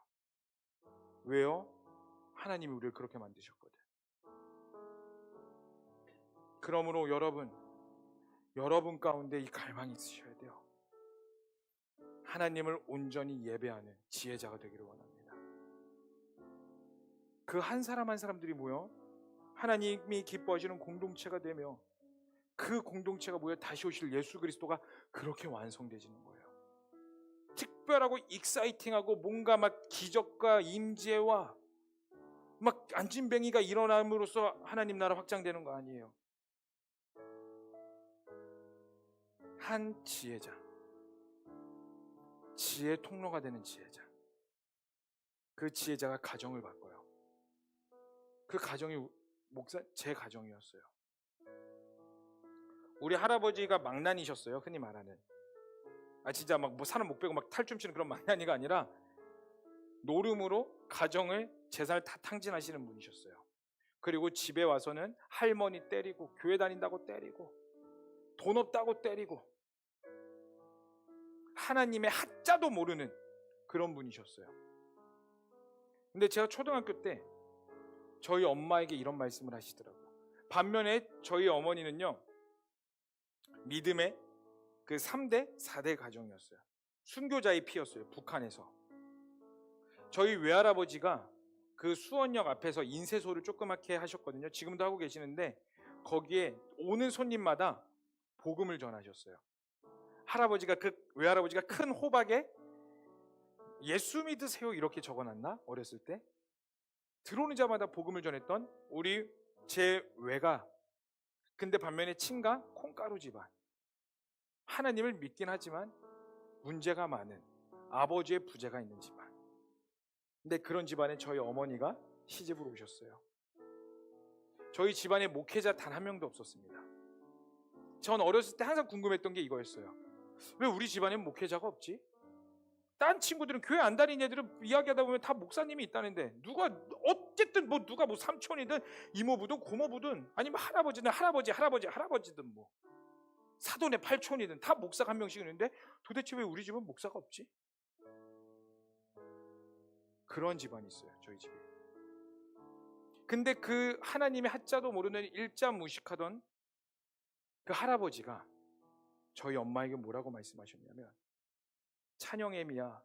왜요? 하나님이 우리를 그렇게 만드셨거든. 그러므로 여러분 가운데 이 갈망이 있으셔야 돼요. 하나님을 온전히 예배하는 지혜자가 되기를 원합니다. 그 한 사람 한 사람들이 모여 하나님이 기뻐하시는 공동체가 되며 그 공동체가 모여 다시 오실 예수 그리스도가 그렇게 완성되지는 거예요. 특별하고 익사이팅하고 뭔가 막 기적과 임재와 막 안진뱅이가 일어남으로써 하나님 나라 확장되는 거 아니에요. 한 지혜자, 지혜의 통로가 되는 지혜자, 그 지혜자가 가정을 바꿔요. 그 가정이 제 가정이었어요. 우리 할아버지가 망나니셨어요. 흔히 말하는 진짜 막 뭐 사람 못 빼고 막 탈춤 추는 그런 망나니가 아니라 노름으로 가정을 재산을 다 탕진하시는 분이셨어요. 그리고 집에 와서는 할머니 때리고 교회 다닌다고 때리고 돈 없다고 때리고 하나님의 하자도 모르는 그런 분이셨어요. 근데 제가 초등학교 때 저희 엄마에게 이런 말씀을 하시더라고요. 반면에 저희 어머니는요, 믿음의 그 3대, 4대 가정이었어요. 순교자의 피였어요. 북한에서. 저희 외할아버지가 그 수원역 앞에서 인쇄소를 조그맣게 하셨거든요. 지금도 하고 계시는데 거기에 오는 손님마다 복음을 전하셨어요. 외할아버지가 큰 호박에 예수 믿으세요 이렇게 적어놨나? 어렸을 때 들어오는 자마다 복음을 전했던 제 외가, 근데 반면에 친가 콩가루 집안, 하나님을 믿긴 하지만 문제가 많은 아버지의 부재가 있는 집안. 근데 그런 집안에 저희 어머니가 시집으로 오셨어요. 저희 집안에 목회자 단 한 명도 없었습니다. 전 어렸을 때 항상 궁금했던 게 이거였어요. 왜 우리 집안엔 목회자가 없지? 딴 친구들은 교회 안 다니는 애들은 이야기하다 보면 다 목사님이 있다는데 어쨌든 누가 삼촌이든 이모부든 고모부든 아니면 할아버지든 뭐 사돈의 팔촌이든 다 목사가 한 명씩 있는데 도대체 왜 우리 집은 목사가 없지? 그런 집안이 있어요, 저희 집에. 근데 그 하나님의 하자도 모르는 일자 무식하던 그 할아버지가 저희 엄마에게 뭐라고 말씀하셨냐면, 찬영애미야,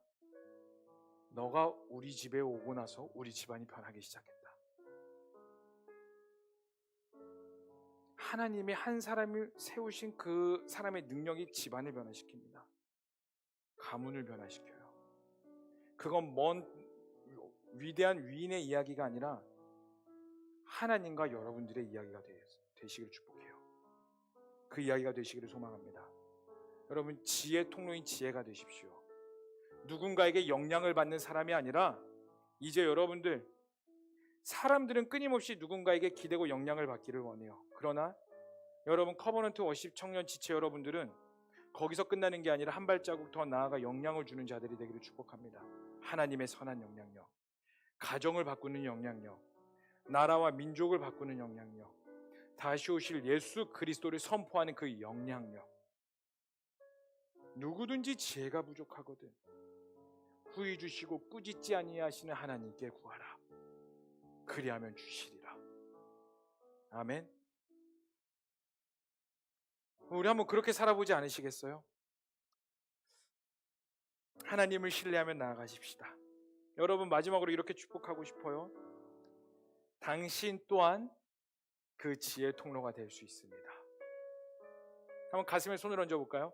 너가 우리 집에 오고 나서 우리 집안이 변하기 시작했다. 하나님이 한 사람을 세우신 그 사람의 능력이 집안을 변화시킵니다. 가문을 변화시켜요. 그건 먼 위대한 위인의 이야기가 아니라 하나님과 여러분들의 이야기가 되시기를 축복해요. 그 이야기가 되시기를 소망합니다. 여러분, 지혜 통로인 지혜가 되십시오. 누군가에게 영향을 받는 사람이 아니라 이제 여러분들, 사람들은 끊임없이 누군가에게 기대고 영향을 받기를 원해요. 그러나 여러분, 커버넌트 워십 청년 지체 여러분들은 거기서 끝나는 게 아니라 한 발자국 더 나아가 영향을 주는 자들이 되기를 축복합니다. 하나님의 선한 영향력, 가정을 바꾸는 영향력, 나라와 민족을 바꾸는 영향력, 다시 오실 예수 그리스도를 선포하는 그 영향력. 누구든지 지혜가 부족하거든 후히 주시고 꾸짖지 아니하시는 하나님께 구하라. 그리하면 주시리라. 아멘. 우리 한번 그렇게 살아보지 않으시겠어요? 하나님을 신뢰하며 나아가십시다. 여러분, 마지막으로 이렇게 축복하고 싶어요. 당신 또한 그 지혜의 통로가 될 수 있습니다. 한번 가슴에 손을 얹어볼까요?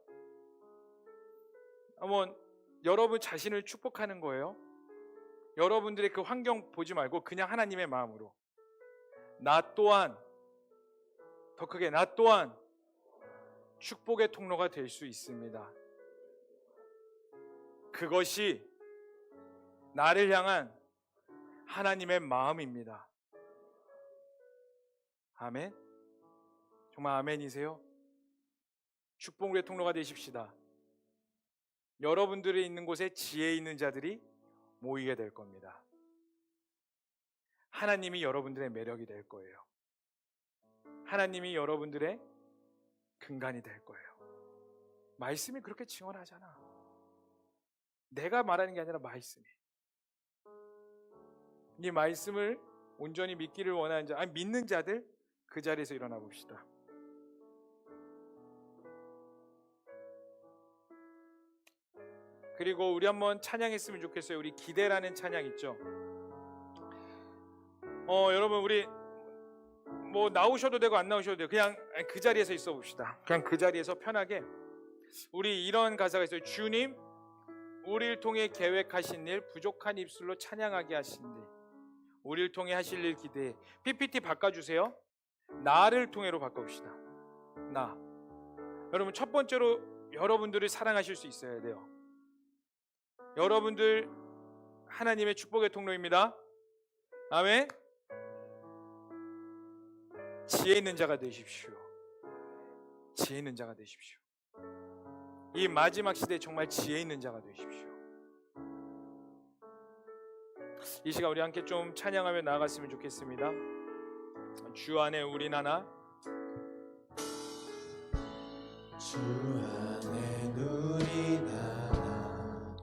한번 여러분 자신을 축복하는 거예요. 여러분들의 그 환경 보지 말고 그냥 하나님의 마음으로, 나 또한, 더 크게, 나 또한 축복의 통로가 될 수 있습니다. 그것이 나를 향한 하나님의 마음입니다. 아멘. 정말 아멘이세요? 축복의 통로가 되십시다. 여러분들이 있는 곳에 지혜 있는 자들이 모이게 될 겁니다. 하나님이 여러분들의 매력이 될 거예요. 하나님이 여러분들의 근간이 될 거예요. 말씀이 그렇게 증언하잖아. 내가 말하는 게 아니라 말씀이. 이 말씀을 온전히 믿기를 원하는 자, 아니 믿는 자들 그 자리에서 일어나 봅시다. 그리고 우리 한번 찬양했으면 좋겠어요. 우리 기대라는 찬양 있죠. 여러분 우리 뭐 나오셔도 되고 안 나오셔도 돼요. 그냥 그 자리에서 있어 봅시다. 그냥 그 자리에서 편하게. 우리 이런 가사가 있어요. 주님 우리를 통해 계획하신 일 부족한 입술로 찬양하게 하신 일, 우리를 통해 하실 일 기대해. PPT 바꿔주세요. 나를 통해로 바꿔봅시다. 나. 여러분 첫 번째로 여러분들을 사랑하실 수 있어야 돼요. 여러분들 하나님의 축복의 통로입니다. 아멘. 지혜 있는 자가 되십시오. 지혜 있는 자가 되십시오. 이 마지막 시대에 정말 지혜 있는 자가 되십시오. 이 시간 우리 함께 좀 찬양하며 나아갔으면 좋겠습니다. 주 안에 우린 하나, 주 안에 우린 하나,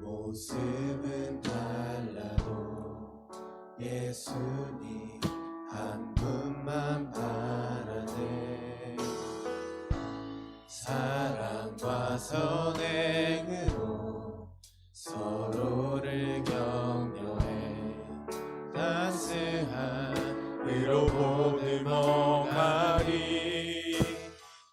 모습은 달라도 예수님 한 분만 바라네. 사랑과 선행으로 서로를 격려해 따스한 의로 보듬어가리.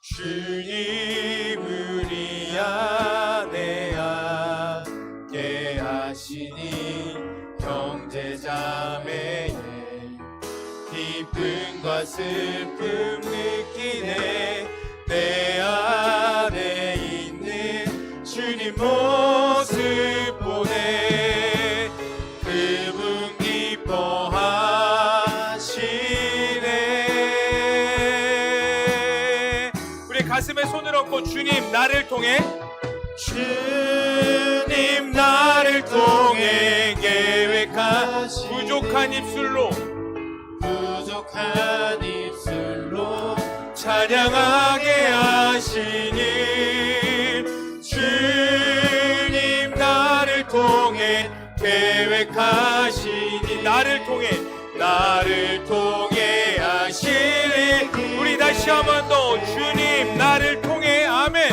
주님 우리 안에 함께 하시니 형제자매의 기쁨과 슬픔 느끼네. 내 안에 있는 주님 모습 보네. 그분 기뻐하시네. 우리 가슴에 손을 얹고 주님 나를 통해, 주님 나를 통해 계획하신 부족한 입술로 찬양하게 하시니. 주님 나를 통해 계획하시니. 나를 통해 하시니. 우리 다시 한번 더 주님 나를 통해. 아멘.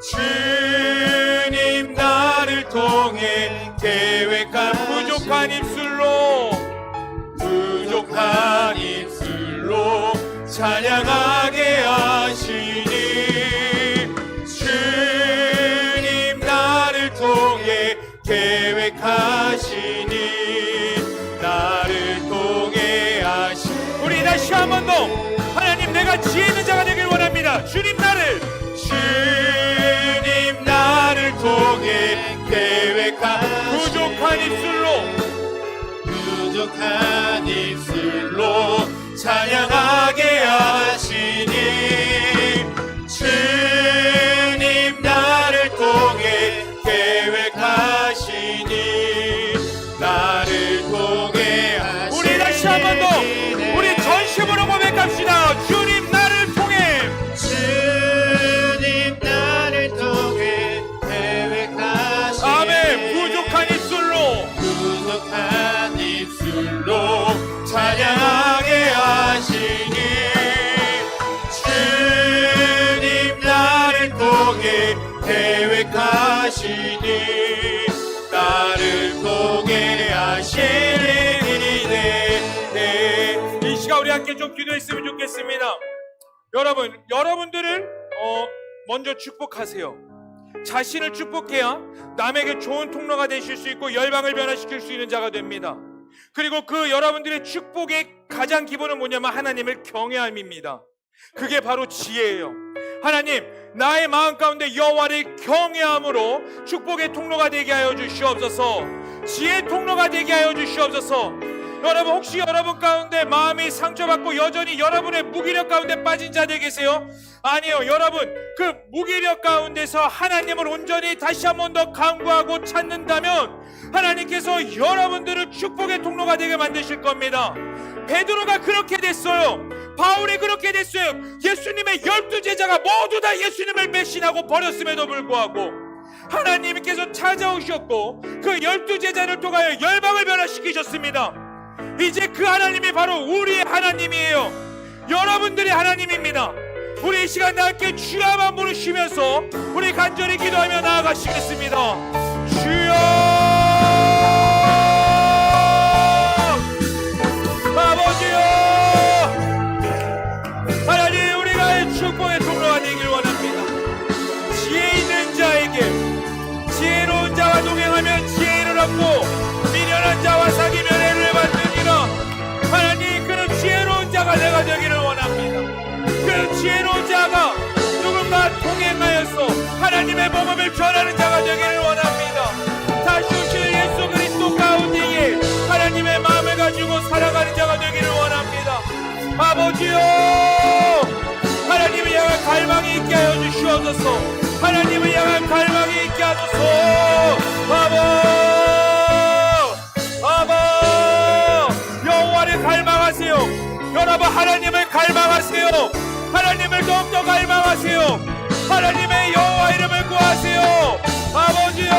주님 나를 통해 계획한 부족한 입술로 찬양하게 하시니. 주님 나를 통해 계획하시니. 나를 통해 하시니. 우리 다시 한번 더 하나님 내가 지혜 있는 자가 되길 원합니다. 주님 나를 통해 계획한 부족한 입술로 찬양하게 하시니. 주님 나를 통해 계획하시니. 나를 통해 하시니. 우리 다시 한번 더 우리 전심으로 고백합시다. 주님 나를 통해. 주님 나를 통해 계획하시니. 아멘. 부족한 입술로 찬양하게 하시니. 주님 나를 통해 계획하시니. 나를 통해 하시니. 이 시간 우리 함께 좀 기도했으면 좋겠습니다. 여러분들을 먼저 축복하세요. 자신을 축복해야 남에게 좋은 통로가 되실 수 있고 열방을 변화시킬 수 있는 자가 됩니다. 그리고 그 여러분들의 축복의 가장 기본은 뭐냐면 하나님을 경외함입니다. 그게 바로 지혜예요. 하나님 나의 마음 가운데 여호와를 경외함으로 축복의 통로가 되게 하여 주시옵소서. 지혜 통로가 되게 하여 주시옵소서. 여러분, 혹시 여러분 가운데 마음이 상처받고 여전히 여러분의 무기력 가운데 빠진 자들 계세요? 아니요, 여러분, 그 무기력 가운데서 하나님을 온전히 다시 한 번 더 간구하고 찾는다면 하나님께서 여러분들을 축복의 통로가 되게 만드실 겁니다. 베드로가 그렇게 됐어요. 바울이 그렇게 됐어요. 예수님의 12제자가 모두 다 예수님을 배신하고 버렸음에도 불구하고 하나님께서 찾아오셨고 그 12제자를 통하여 열방을 변화시키셨습니다. 이제 그 하나님이 바로 우리의 하나님이에요. 여러분들의 하나님입니다. 우리 이 시간 함께 주야만 부르시면서 우리 간절히 기도하며 나아가시겠습니다. 주여, 아버지여, 하나님, 우리가 축복의 통로가 되길 원합니다. 지혜 있는 자에게 지혜로운 자와 동행하면 지혜를 얻고 미련한 자와 사귀면 애를 받느니라. 하나님, 그런 지혜로운 자가 내가 되기를 원합니다. 그 지혜로운 자가 누군가 동행하여서 하나님의 복음을 전하는 자가 되기를 원합니다. 다시 오실 예수 그리스도 가운데에 하나님의 마음을 가지고 살아가는 자가 되기를 원합니다. 아버지요, 하나님을 향한 갈망이 있게 하여 주시옵소서. 하나님을 향한 갈망이 있게 하소서. 아바, 여호와를 갈망하세요. 여러분, 하나님을 갈망하세요. 하나님을 더욱더 갈망하세요. 하나님의 여호와 이름을 구하세요. 아버지요,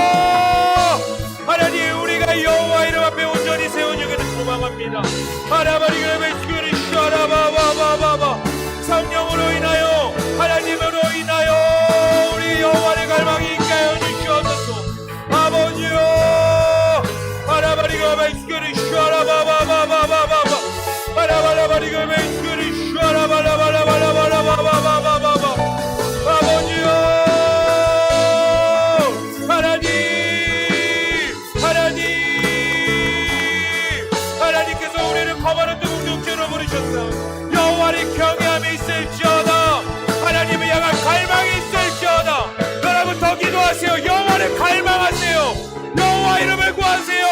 하나님, 우리가 여호와 이름 앞에 온전히 세워지기를 소망합니다. 하나바리그레베스그리 샤라바바바바바. 성령으로 인하여, 하나님으로 인하여 우리 여호와의 갈망이 있게 하여 주시옵소서. 아버지요, 하나바리그레베스그리 샤라바바바바바바. 하나바라바리그레베스그리 샤라바라바라바라바라바바바바바. 아버지요, 하나님께서 우리를 거만한 공동체로 부르셨다. 여호와를 경외함이 있을지어다. 하나님을 향한 갈망이 있을지어다. 여러분, 더 기도하세요. 여호와를 갈망하세요. 여호와 이름을 구하세요.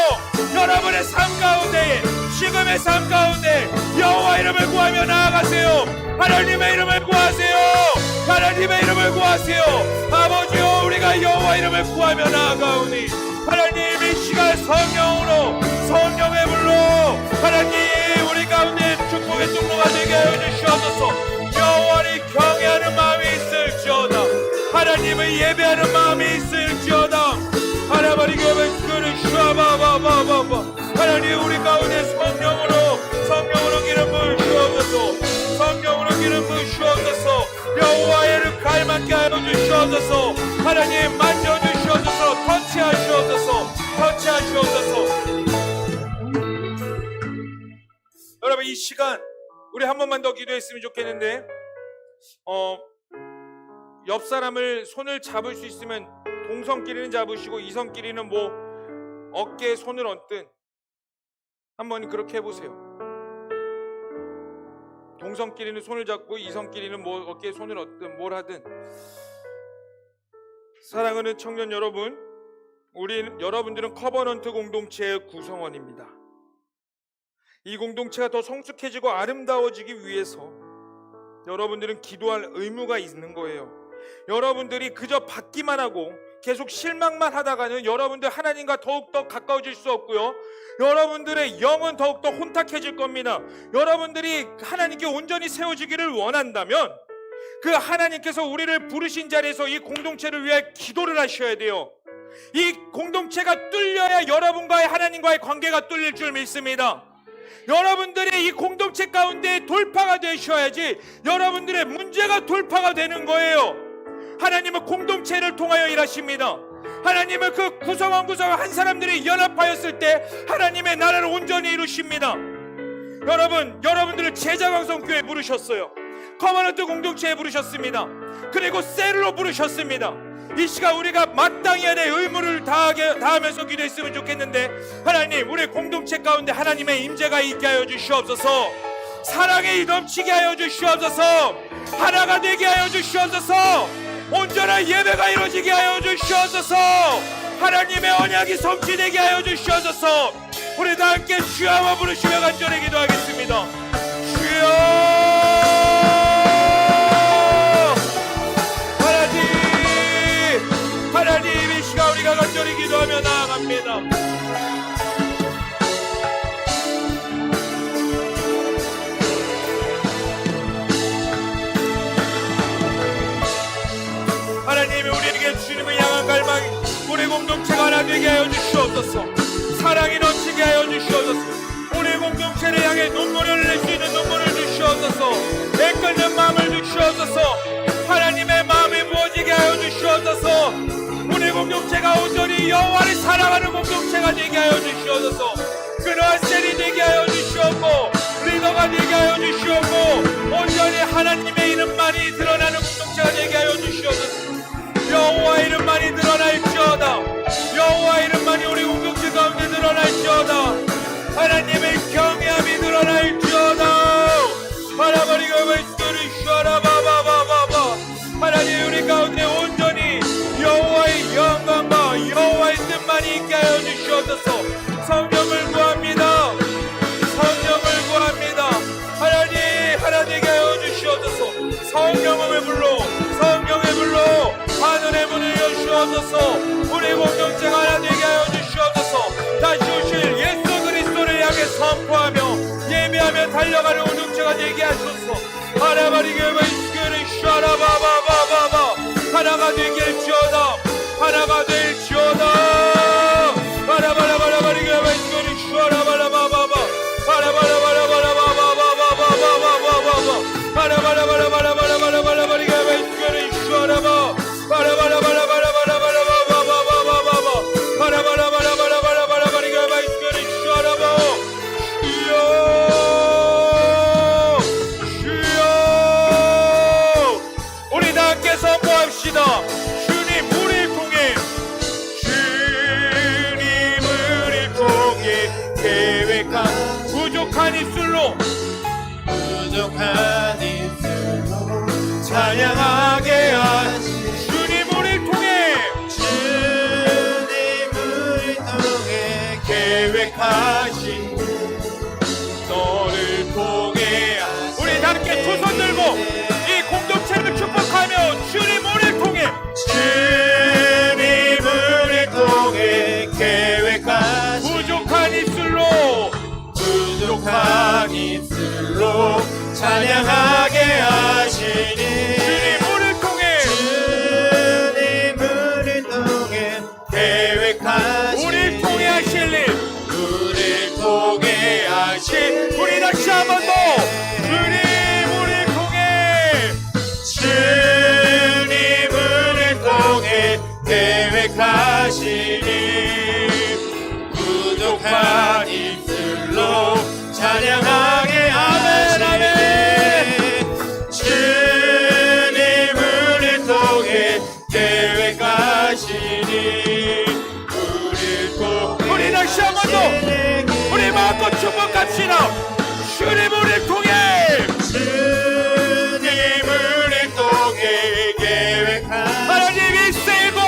여러분의 삶 가운데, 지금의 삶 가운데 여호와 이름을 구하며 나아가세요. 하나님의 이름을 구하세요. 하나님의 이름을 구하세요. 아버지요, 우리가 여호와 이름을 구하며 나아가오니 하나님, 이 시간 성령으로, 성령의 불로 하나님, 우리 가운데 축복의 통로가 되게 하여 주시옵소서. 여호와를 경외하는 마음이 있을지어다. 하나님을 예배하는 마음이 있을지어다. 하나님, 우리 가운데 성령으로 기름 부으시옵소서. 성령으로 기름 부으시옵소서. 여호와를 갈망케 하여 주시옵소서. 하나님, 만져주시옵소서. 터치하시옵소서. 여러분, 이 시간 우리 한 번만 더 기도했으면 좋겠는데, 옆 사람을 손을 잡을 수 있으면 동성끼리는 잡으시고 이성끼리는 뭐 어깨에 손을 얹든 한번 그렇게 해보세요. 동성끼리는 손을 잡고 이성끼리는 뭐 어깨에 손을 얹든 뭘 하든. 사랑하는 청년 여러분, 여러분들은 커버넌트 공동체의 구성원입니다. 이 공동체가 더 성숙해지고 아름다워지기 위해서 여러분들은 기도할 의무가 있는 거예요. 여러분들이 그저 받기만 하고 계속 실망만 하다가는 여러분들 하나님과 더욱더 가까워질 수 없고요, 여러분들의 영은 더욱더 혼탁해질 겁니다. 여러분들이 하나님께 온전히 세워지기를 원한다면 그 하나님께서 우리를 부르신 자리에서 이 공동체를 위해 기도를 하셔야 돼요. 이 공동체가 뚫려야 여러분과의 하나님과의 관계가 뚫릴 줄 믿습니다. 여러분들의 이 공동체 가운데 돌파가 되셔야지 여러분들의 문제가 돌파가 되는 거예요. 하나님은 공동체를 통하여 일하십니다. 하나님은 그 구성원 한 사람들이 연합하였을 때 하나님의 나라를 온전히 이루십니다. 여러분들을 제자광성교회에 부르셨어요. 커버넌트 공동체에 부르셨습니다. 그리고 셀로 부르셨습니다. 이 시간 우리가 마땅히 해야 될 의무를 다하면서 기도했으면 좋겠는데, 하나님, 우리 공동체 가운데 하나님의 임재가 있게 하여 주시옵소서. 사랑에 넘치게 하여 주시옵소서. 하나가 되게 하여 주시옵소서. 온전한 예배가 이루어지게 하여 주시옵소서. 하나님의 언약이 성취되게 하여 주시옵소서. 우리 다 함께 주여 한번 부르시며 간절히 기도하겠습니다. 주여 하나님 이 시간 우리가 간절히 기도하며 나아갑니다. 하나님이 우리에게 주님을 향한 갈망, 우리 공동체가 하나 되게 하여 주시옵소서. 사랑이 넘치게 하여 주시옵소서. 우리 공동체를 향해 눈물을 흘릴 수 있는 눈물을 주시옵소서. 애끓는 마음을 주시옵소서. 하나님의 마음이 부어지게 하여 주시옵소서. 우리 공동체가 온전히 여호와를 사랑하는 공동체가 되게 하여 주시옵소서. 그러한 셀이 되게 하여 주시옵고 리더가 되게 하여 주시옵고 온전히 하나님의 이름만이 드러나는 공동체가 되게 하여 주시옵소서. 여호와 이름만이 드러날지어다. 여호와 이름만이 우리 공동체 가운데 드러날지어다. 하나님의 경외함이 드러날지어다. 하나버리고 말씀을 슈아라바바바바바. 하나님 우리 가운데 온전히 여호와의 영광과 여호와의 뜻만이 있게 하여 주시옵소서. 성령을 구합니다. 성령을 구합니다. 하나님께 하여 주시옵소서. 성령의 불로 성령의 불로 하늘의 문을 여주시옵소서. 우리 공동체가 하나 되게 하여 주시옵소서. 다시 오실 예수 그리스도를 향해 선포하며 예배하며 달려가는 공동체가 되게 하소서. 하나바리게 말씀을 슈아라바바바바바. 하나가 되길지어다. 하나가 될지어다. 하나바라바라바리게 말씀을 슈아라바라바바바. 하나바라바라바라바바바바바바바바바. 하나바라바라바라바라바라바라바리게 말씀을 슈아라바. 바라바라바라바라바라바라바바바바바바. 바라바라바라바라바라바라바리게 말씀을 슈아라바. 주여 우리 다 함께 선포합시다. 주님 우리를 통해 계획한 부족한 입술로 찬양하게 하시. 주님 우리를 통해 계획하신 너를 통해 우리 다 함께 두 손 들고 이 공동체를 축복하며 주님 우리를 통해 주님 우리를 통해 계획하신 부족한 입술로 찬양하게 하시니 주님 우리를 통해 주님 우리를 통해 계획하신 우리를 통해 하실 일 우리를 통해 하신 우리 다시 한 번 더 주님 우리를 통해 주님 우리를 통해 계획하시니 부족한 입술로 찬양하게 하시니 주님 우리를 통해 계획하시니 우리 다시 한 번 더 우리 마음껏 축복합시다. 주님 우리를 통해 주님 우리를 통해 계획하시니 하나님이 세고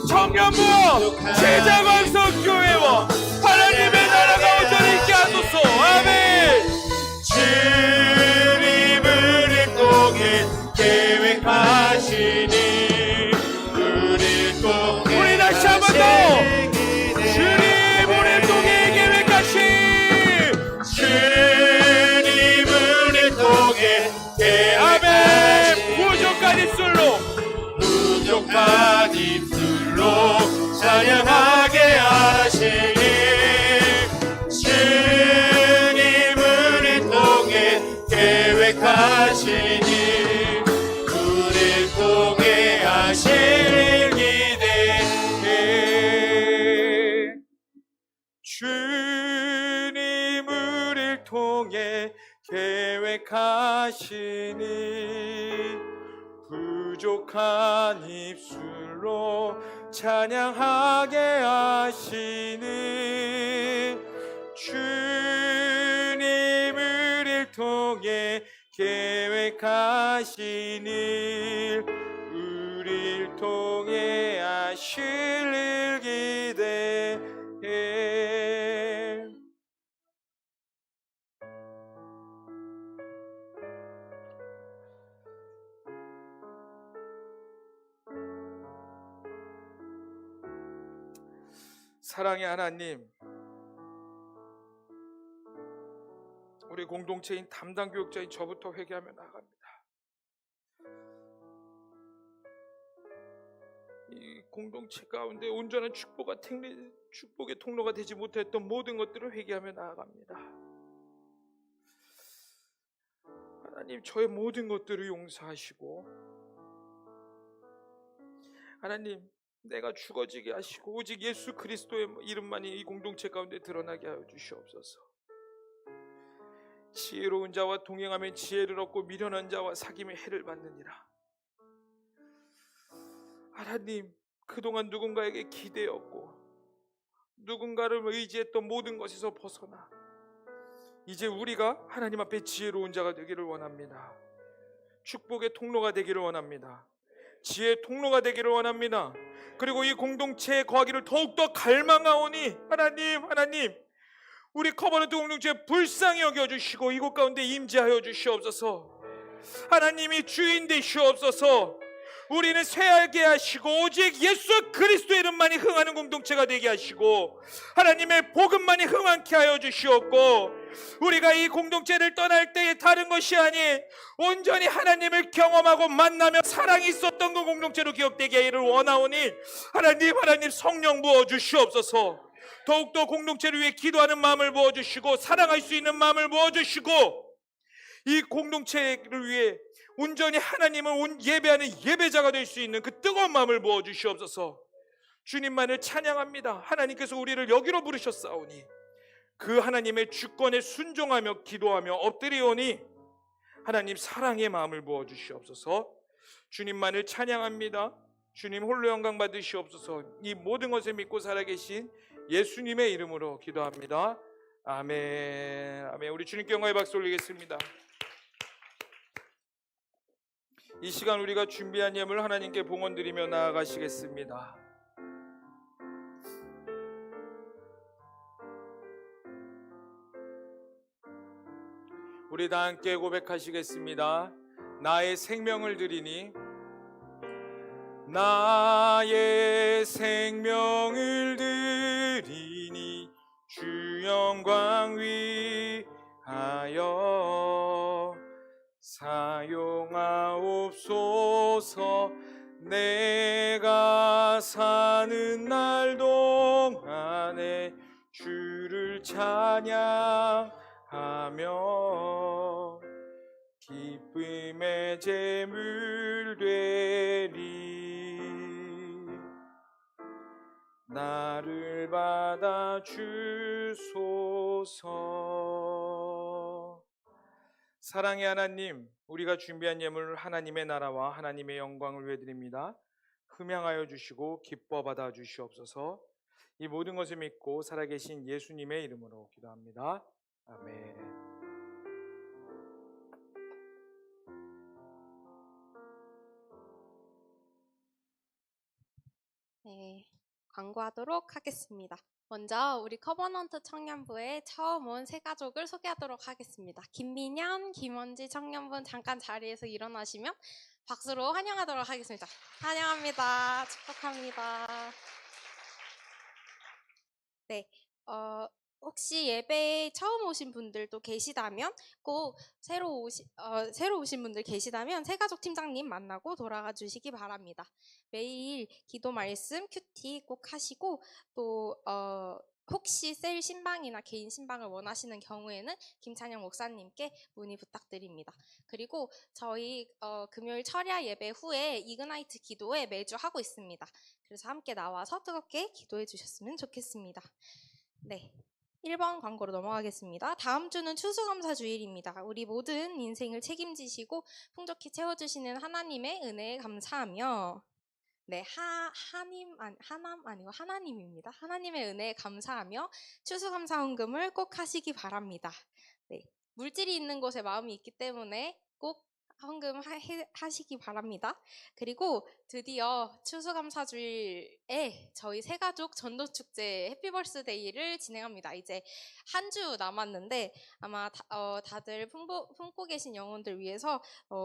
청년부와 제자광석 교회와 하나님의 나라가 온전히 있게 하소서. 아멘. 주님 우리를 통해 계획하시니 우리를 통해 우리 다시 한 번 더 주님 우리를 통해 계획하신 주님 우리를 통해 아멘. 계획하시니 부족한 입술로 찬양하게 하시니 주님 우리를 통해 계획하시니 우리를 통해 하실 기대해 주님 우리를 통해 계획하시니 부족한 입술로 찬양하게 하시니 주님 우리를 통해 계획하시니 우리를 통해 하실 일 사랑의 하나님, 우리 공동체인 담당 교육자인 저부터 회개하며 나아갑니다. 이 공동체 가운데 온전한 축복의 통로가 되지 못했던 모든 것들을 회개하며 나아갑니다. 하나님, 저의 모든 것들을 용서하시고, 하나님, 내가 죽어지게 하시고 오직 예수 그리스도의 이름만이 이 공동체 가운데 드러나게 하여 주시옵소서. 지혜로운 자와 동행하면 지혜를 얻고 미련한 자와 사귐의 해를 받느니라. 하나님, 그동안 누군가에게 기대었고 누군가를 의지했던 모든 것에서 벗어나 이제 우리가 하나님 앞에 지혜로운 자가 되기를 원합니다. 축복의 통로가 되기를 원합니다. 지혜의 통로가 되기를 원합니다. 그리고 이 공동체에 거하기를 더욱더 갈망하오니 하나님, 우리 커버넌트 공동체에 불쌍히 여겨주시고 이곳 가운데 임재하여 주시옵소서. 하나님이 주인 되시옵소서. 우리는 쇠하게 하시고 오직 예수 그리스도의 이름만이 흥하는 공동체가 되게 하시고 하나님의 복음만이 흥하게 하여 주시옵고, 우리가 이 공동체를 떠날 때에 다른 것이 아닌 온전히 하나님을 경험하고 만나며 사랑이 있었던 그 공동체로 기억되게 하기를 원하오니 하나님 성령 부어주시옵소서. 더욱더 공동체를 위해 기도하는 마음을 부어주시고 사랑할 수 있는 마음을 부어주시고 이 공동체를 위해 온전히 하나님을 예배하는 예배자가 될 수 있는 그 뜨거운 마음을 부어주시옵소서. 주님만을 찬양합니다. 하나님께서 우리를 여기로 부르셨사오니 그 하나님의 주권에 순종하며 기도하며 엎드리오니 하나님 사랑의 마음을 부어주시옵소서. 주님만을 찬양합니다. 주님 홀로 영광 받으시옵소서. 이 모든 것을 믿고 살아계신 예수님의 이름으로 기도합니다. 아멘. 아멘. 우리 주님께 영광의 박수 올리겠습니다. 이 시간 우리가 준비한 예물 하나님께 봉헌드리며 나아가시겠습니다. 우리 다 함께 고백하시겠습니다. 나의 생명을 드리니, 나의 생명을 드리니 주 영광 위하여 사용하옵소서. 내가 사는 날 동안에 주를 찬양하며 기쁨의 제물 되리. 나를 받아 주소서. 사랑의 하나님, 우리가 준비한 예물을 하나님의 나라와 하나님의 영광을 위해 드립니다. 흠양하여 주시고 기뻐 받아 주시옵소서. 이 모든 것을 믿고 살아계신 예수님의 이름으로 기도합니다. 아멘. 네, 광고하도록 하겠습니다. 먼저 우리 커버넌트 청년부에 처음 온 새 가족을 소개하도록 하겠습니다. 김민현, 김원지 청년분 잠깐 자리에서 일어나시면 박수로 환영하도록 하겠습니다. 환영합니다. 축복합니다. 네, 혹시 예배에 처음 오신 분들도 계시다면 꼭 새로 오신 분들 계시다면 새가족 팀장님 만나고 돌아가 주시기 바랍니다. 매일 기도 말씀 큐티 꼭 하시고 또 혹시 셀 신방이나 개인 신방을 원하시는 경우에는 김찬영 목사님께 문의 부탁드립니다. 그리고 저희 금요일 철야 예배 후에 이그나이트 기도회 매주 하고 있습니다. 그래서 함께 나와서 뜨겁게 기도해 주셨으면 좋겠습니다. 네, 1번 광고로 넘어가겠습니다. 다음 주는 추수감사 주일입니다. 우리 모든 인생을 책임지시고 풍족히 채워주시는 하나님의 은혜에 감사하며, 네, 하나님입니다. 하나님의 은혜에 감사하며 추수감사 헌금을 꼭 하시기 바랍니다. 네, 물질이 있는 곳에 마음이 있기 때문에 꼭 하시기 바랍니다. 그리고 드디어 추수감사주일에 저희 새가족 전도축제 해피버스데이를 진행합니다. 이제 한 주 남았는데 아마 다들 품고 계신 영혼들 위해서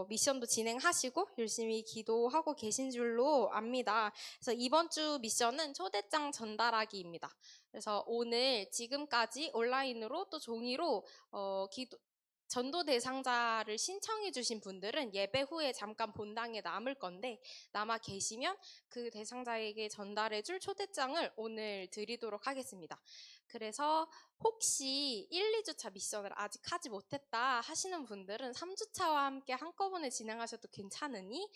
미션도 진행하시고 열심히 기도하고 계신 줄로 압니다. 그래서 이번 주 미션은 초대장 전달하기입니다. 그래서 오늘 지금까지 온라인으로 또 종이로 전도 대상자를 신청해 주신 분들은 예배 후에 잠깐 본당에 남을 건데 남아 계시면 그 대상자에게 전달해 줄 초대장을 오늘 드리도록 하겠습니다. 그래서 혹시 1, 2주차 미션을 아직 하지 못했다 하시는 분들은 3주차와 함께 한꺼번에 진행하셔도 괜찮으니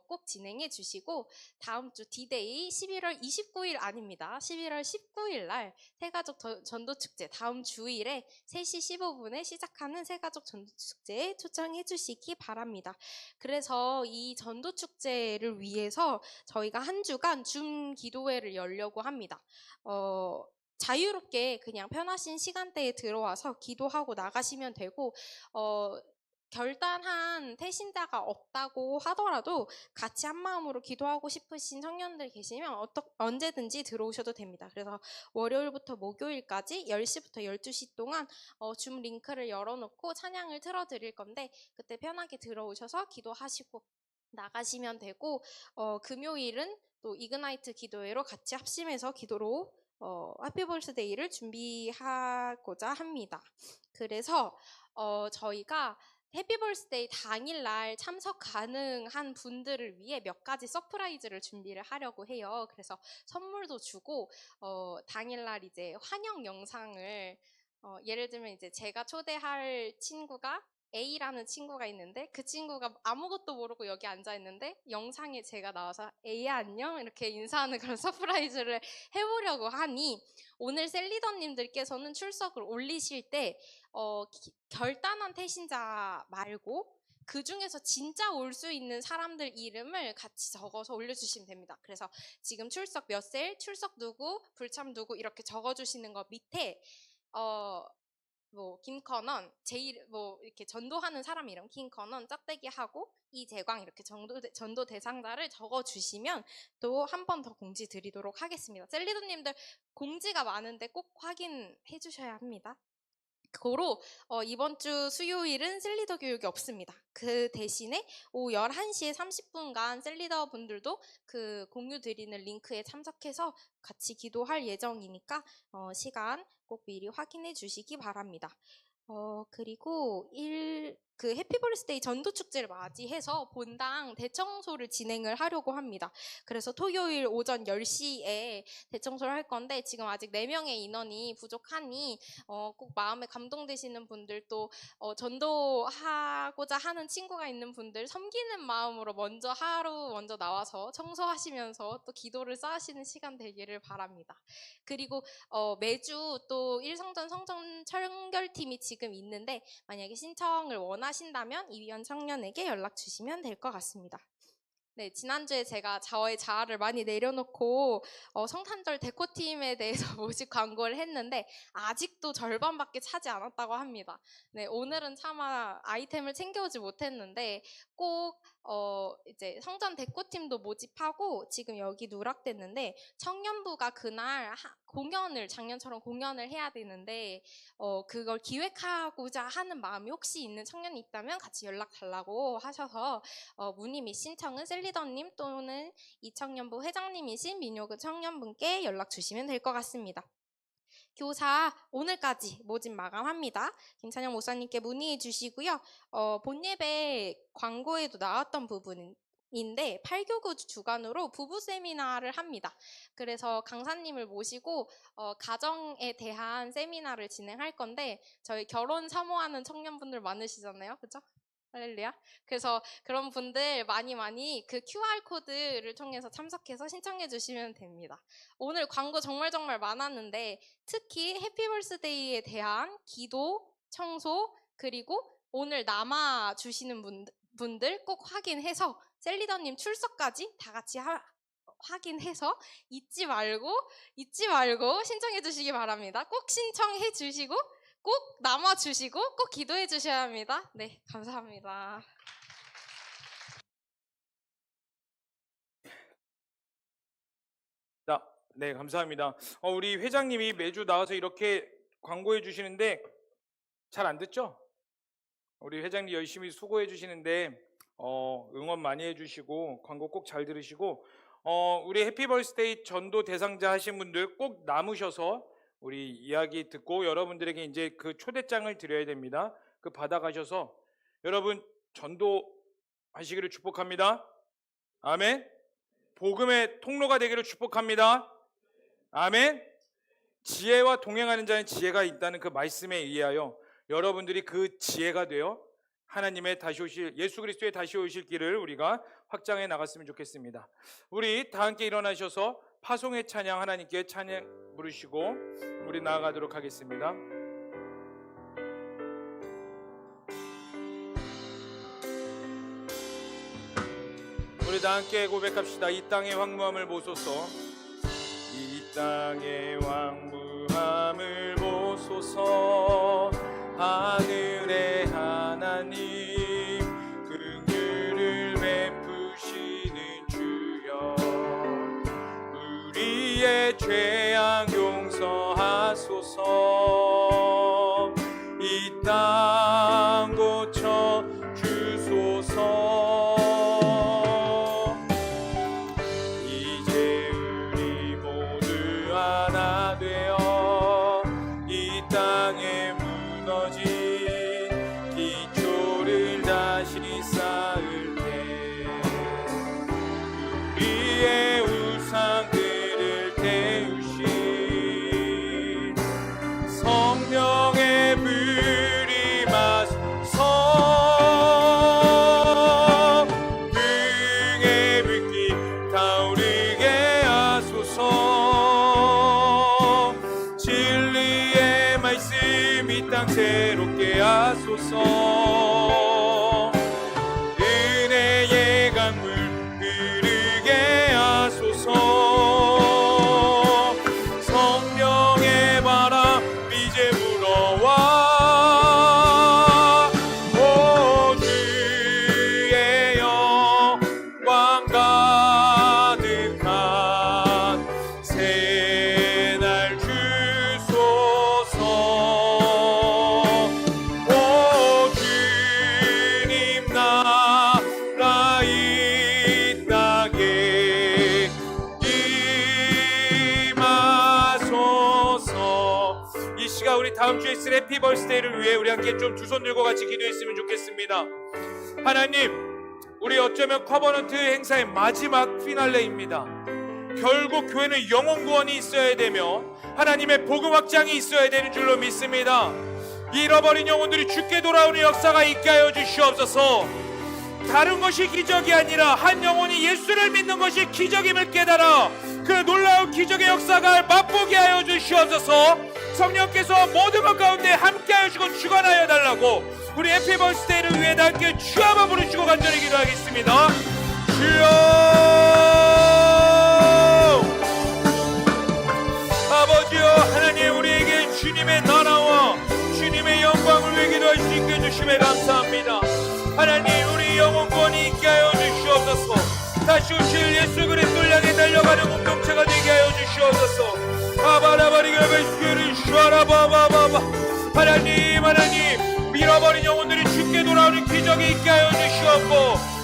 꼭 진행해 주시고 다음 주 D-Day 11월 29일 아닙니다. 11월 19일 날 새가족 전도축제 다음 주일에 3시 15분에 시작하는 새가족 전도축제에 초청해 주시기 바랍니다. 그래서 이 전도축제를 위해서 저희가 한 주간 줌 기도회를 열려고 합니다. 자유롭게 그냥 편하신 시간대에 들어와서 기도하고 나가시면 되고 결단한 태신자가 없다고 하더라도 같이 한마음으로 기도하고 싶으신 청년들 계시면 언제든지 들어오셔도 됩니다. 그래서 월요일부터 목요일까지 10시부터 12시 동안 줌 링크를 열어놓고 찬양을 틀어드릴 건데 그때 편하게 들어오셔서 기도하시고 나가시면 되고 금요일은 또 이그나이트 기도회로 같이 합심해서 기도로 해피버스데이를 준비하고자 합니다. 그래서 저희가 해피버스데이 당일날 참석 가능한 분들을 위해 몇 가지 서프라이즈를 준비를 하려고 해요. 그래서 선물도 주고 당일날 이제 환영 영상을 예를 들면 이제 제가 초대할 친구가 A라는 친구가 있는데 그 친구가 아무것도 모르고 여기 앉아 있는데 영상에 제가 나와서 A야 안녕 이렇게 인사하는 그런 서프라이즈를 해보려고 하니 오늘 셀리더님들께서는 출석을 올리실 때 결단한 태신자 말고 그 중에서 진짜 올 수 있는 사람들 이름을 같이 적어서 올려주시면 됩니다. 그래서 지금 출석 몇 셀, 출석 누구, 불참 누구 이렇게 적어주시는 거 밑에 김커넌, 이렇게 전도하는 사람 이름, 김커넌, 짝대기 하고, 이재광 이렇게 전도 대상자를 적어주시면 또 한 번 더 공지 드리도록 하겠습니다. 셀리더님들 공지가 많은데 꼭 확인해 주셔야 합니다. 고로 이번 주 수요일은 셀리더 교육이 없습니다. 그 대신에 오후 11시에 30분간 셀리더 분들도 그 공유 드리는 링크에 참석해서 같이 기도할 예정이니까 시간 꼭 미리 확인해 주시기 바랍니다. 그리고 그 해피버스데이 전도축제를 맞이해서 본당 대청소를 진행을 하려고 합니다. 그래서 토요일 오전 10시에 대청소를 할 건데 지금 아직 4명의 인원이 부족하니 꼭 마음에 감동되시는 분들 또 전도하고자 하는 친구가 있는 분들 섬기는 마음으로 하루 먼저 나와서 청소하시면서 또 기도를 쌓으시는 시간 되기를 바랍니다. 그리고 매주 또 일성전 성전 청결팀이 지금 있는데 만약에 신청을 원하신다면 이위원 청년에게 연락 주시면 될 것 같습니다. 네, 지난주에 제가 저의 자아를 많이 내려놓고 성탄절 데코팀에 대해서 모집 광고를 했는데 아직도 절반밖에 차지 않았다고 합니다. 네, 오늘은 차마 아이템을 챙겨오지 못했는데 꼭 이제 성전 데코팀도 모집하고 지금 여기 누락됐는데 청년부가 그날 작년처럼 공연을 해야 되는데 그걸 기획하고자 하는 마음이 혹시 있는 청년이 있다면 같이 연락 달라고 하셔서 문의 및 신청은 셀리더님 또는 이청년부 회장님이신 민요그 청년분께 연락 주시면 될 것 같습니다. 교사 오늘까지 모집 마감합니다. 김찬영 목사님께 문의해 주시고요. 본예배 광고에도 나왔던 부분인데 8교구 주간으로 부부 세미나를 합니다. 그래서 강사님을 모시고 가정에 대한 세미나를 진행할 건데 저희 결혼 사모하는 청년분들 많으시잖아요. 그렇죠? 할렐루야. 그래서 그런 분들 많이 그 QR코드를 통해서 참석해서 신청해 주시면 됩니다. 오늘 광고 정말 많았는데 특히 해피버스데이에 대한 기도, 청소 그리고 오늘 남아 주시는 분들 꼭 확인해서 셀리더님 출석까지 다 같이 확인해서 잊지 말고 신청해 주시기 바랍니다. 꼭 신청해 주시고 꼭 남아주시고 꼭 기도해 주셔야 합니다. 네, 감사합니다. 네, 감사합니다. 우리 회장님이 매주 나와서 이렇게 광고해 주시는데 잘 안 듣죠? 우리 회장님 열심히 수고해 주시는데 응원 많이 해주시고 광고 꼭 잘 들으시고 우리 해피버스데이 전도 대상자 하신 분들 꼭 남으셔서 우리 이야기 듣고 여러분들에게 이제 그 초대장을 드려야 됩니다. 그 받아가셔서 여러분 전도 하시기를 축복합니다. 아멘. 복음의 통로가 되기를 축복합니다. 아멘. 지혜와 동행하는 자는 지혜가 있다는 그 말씀에 의하여 여러분들이 그 지혜가 되어 하나님의 다시 오실 예수 그리스도의 다시 오실 길을 우리가 확장해 나갔으면 좋겠습니다. 우리 다 함께 일어나셔서 파송의 찬양 하나님께 찬양 부르시고 우리 나아가도록 하겠습니다. 우리 다 함께 고백합시다. 이 땅의 황무함을 보소서. 이 땅의 황무함을 보소서. 하늘의 하나님 긍휼을 베푸시는 주여 우리의 죄악 용서하소서. 이 땅 고쳐 주소서. 이제 우리 모두 하나 되어 이 땅에 무너진 기초를 다시 쌓을 때 우리의 우상들을 태우신 성령의 불이 마소서. 등의 불길 타오르게 하소서. 진리의 말씀 이 땅 새롭게 하소서. 은혜의 강물 흐르게 하소서. 성령의 바람 이제 불어와. 오 주의 영광 가득한 새날 주소서. 오 주님 나라 이 땅에 임하소서. 이 시간 우리 다음 주에 있을 해피버스데이를 위해 우리 함께 좀 두 손 들고 같이 기도했으면 좋겠습니다. 하나님, 우리 어쩌면 커버넌트 행사의 마지막 피날레입니다. 결국 교회는 영혼 구원이 있어야 되며 하나님의 복음 확장이 있어야 되는 줄로 믿습니다. 잃어버린 영혼들이 주께 돌아오는 역사가 있게 하여 주시옵소서. 다른 것이 기적이 아니라 한 영혼이 예수를 믿는 것이 기적임을 깨달아 그 놀라운 기적의 역사가 맛보게 하여 주시옵소서. 성령께서 모든 것 가운데 함께 하시고 주관하여 달라고 우리 해피버스데이를 위해 함께 주 한번 부르시고 간절히 기도하겠습니다. 주여, 아버지여 하나님, 우리에게 주님의 나라와 주님의 영광을 위해 기도할 수 있게 해주심에 감사합니다. 하나님, 우리 영혼 구원이 있게 하여 주시옵소서. 다시 오실 예수 그리스도를 향해 달려가는 공동체가 되게 하여 주시옵소서. 아바라바리가베스케를 슈아라바바바바. 하나님, 잃어버린 영혼들이 주께 돌아오는 기적이 있게 하여 주시옵고,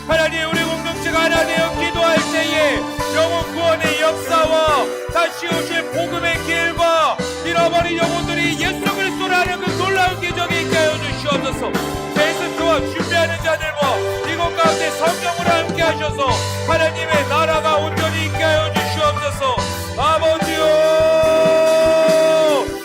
하나님, 우리 공동체가 하나 되어 기도할 때에 영혼 구원의 역사와 다시 오실 복음의 길과 잃어버린 영혼들이 예수 그리스도를 하는 그 놀라운 기적이 있게 하여 주시옵소서. 게스트와 준비하는 자들과 이곳 가운데 성령으로 함께 하셔서 하나님의 나라가 온전히 있게 하여 주시옵소서. 아버지요,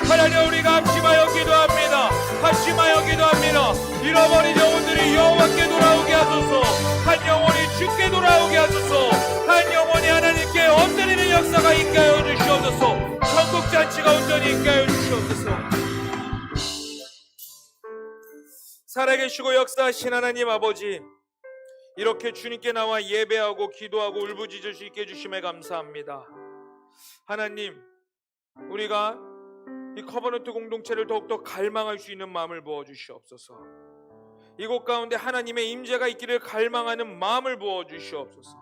하나님, 우리가 합심하여 기도합니다. 합심하여 기도합니다. 잃어버린 영혼들이 여호와께 돌아오게 하소서. 한 영혼이 주께 돌아오게 하소서. 한 영혼이 하나님께 엎드리는 역사가 있게 하여 주시옵소서. 천국잔치가 온전히 있게 하여 주시옵소서. 살아계시고 역사하신 하나님 아버지, 이렇게 주님께 나와 예배하고 기도하고 울부짖을 수 있게 해주심에 감사합니다. 하나님, 우리가 이 커버넌트 공동체를 더욱더 갈망할 수 있는 마음을 부어주시옵소서. 이곳 가운데 하나님의 임재가 있기를 갈망하는 마음을 부어주시옵소서.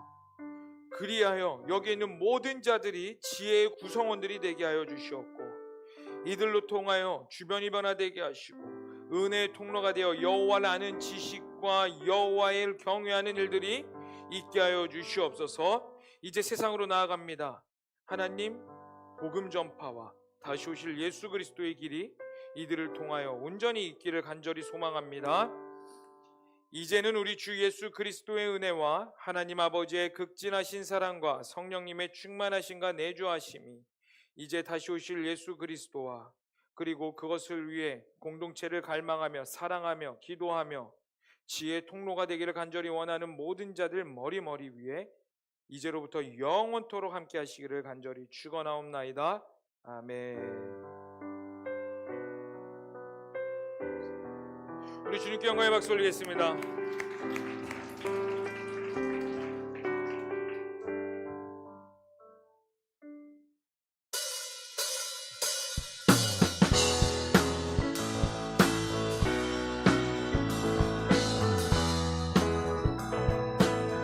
그리하여 여기 있는 모든 자들이 지혜의 구성원들이 되게 하여 주시옵고 이들로 통하여 주변이 변화되게 하시고 은혜의 통로가 되어 여호와를 아는 지식과 여호와를 경외하는 일들이 있게 하여 주시옵소서. 이제 세상으로 나아갑니다. 하나님, 복음 전파와 다시 오실 예수 그리스도의 길이 이들을 통하여 온전히 있기를 간절히 소망합니다. 이제는 우리 주 예수 그리스도의 은혜와 하나님 아버지의 극진하신 사랑과 성령님의 충만하심과 내주하심이 이제 다시 오실 예수 그리스도와 그리고 그것을 위해 공동체를 갈망하며 사랑하며 기도하며 지혜의 통로가 되기를 간절히 원하는 모든 자들 머리 위에 이제로부터 영원토록 함께 하시기를 간절히 축원하옵나이다. 아멘. 우리 주님께 영광의 박수 올리겠습니다.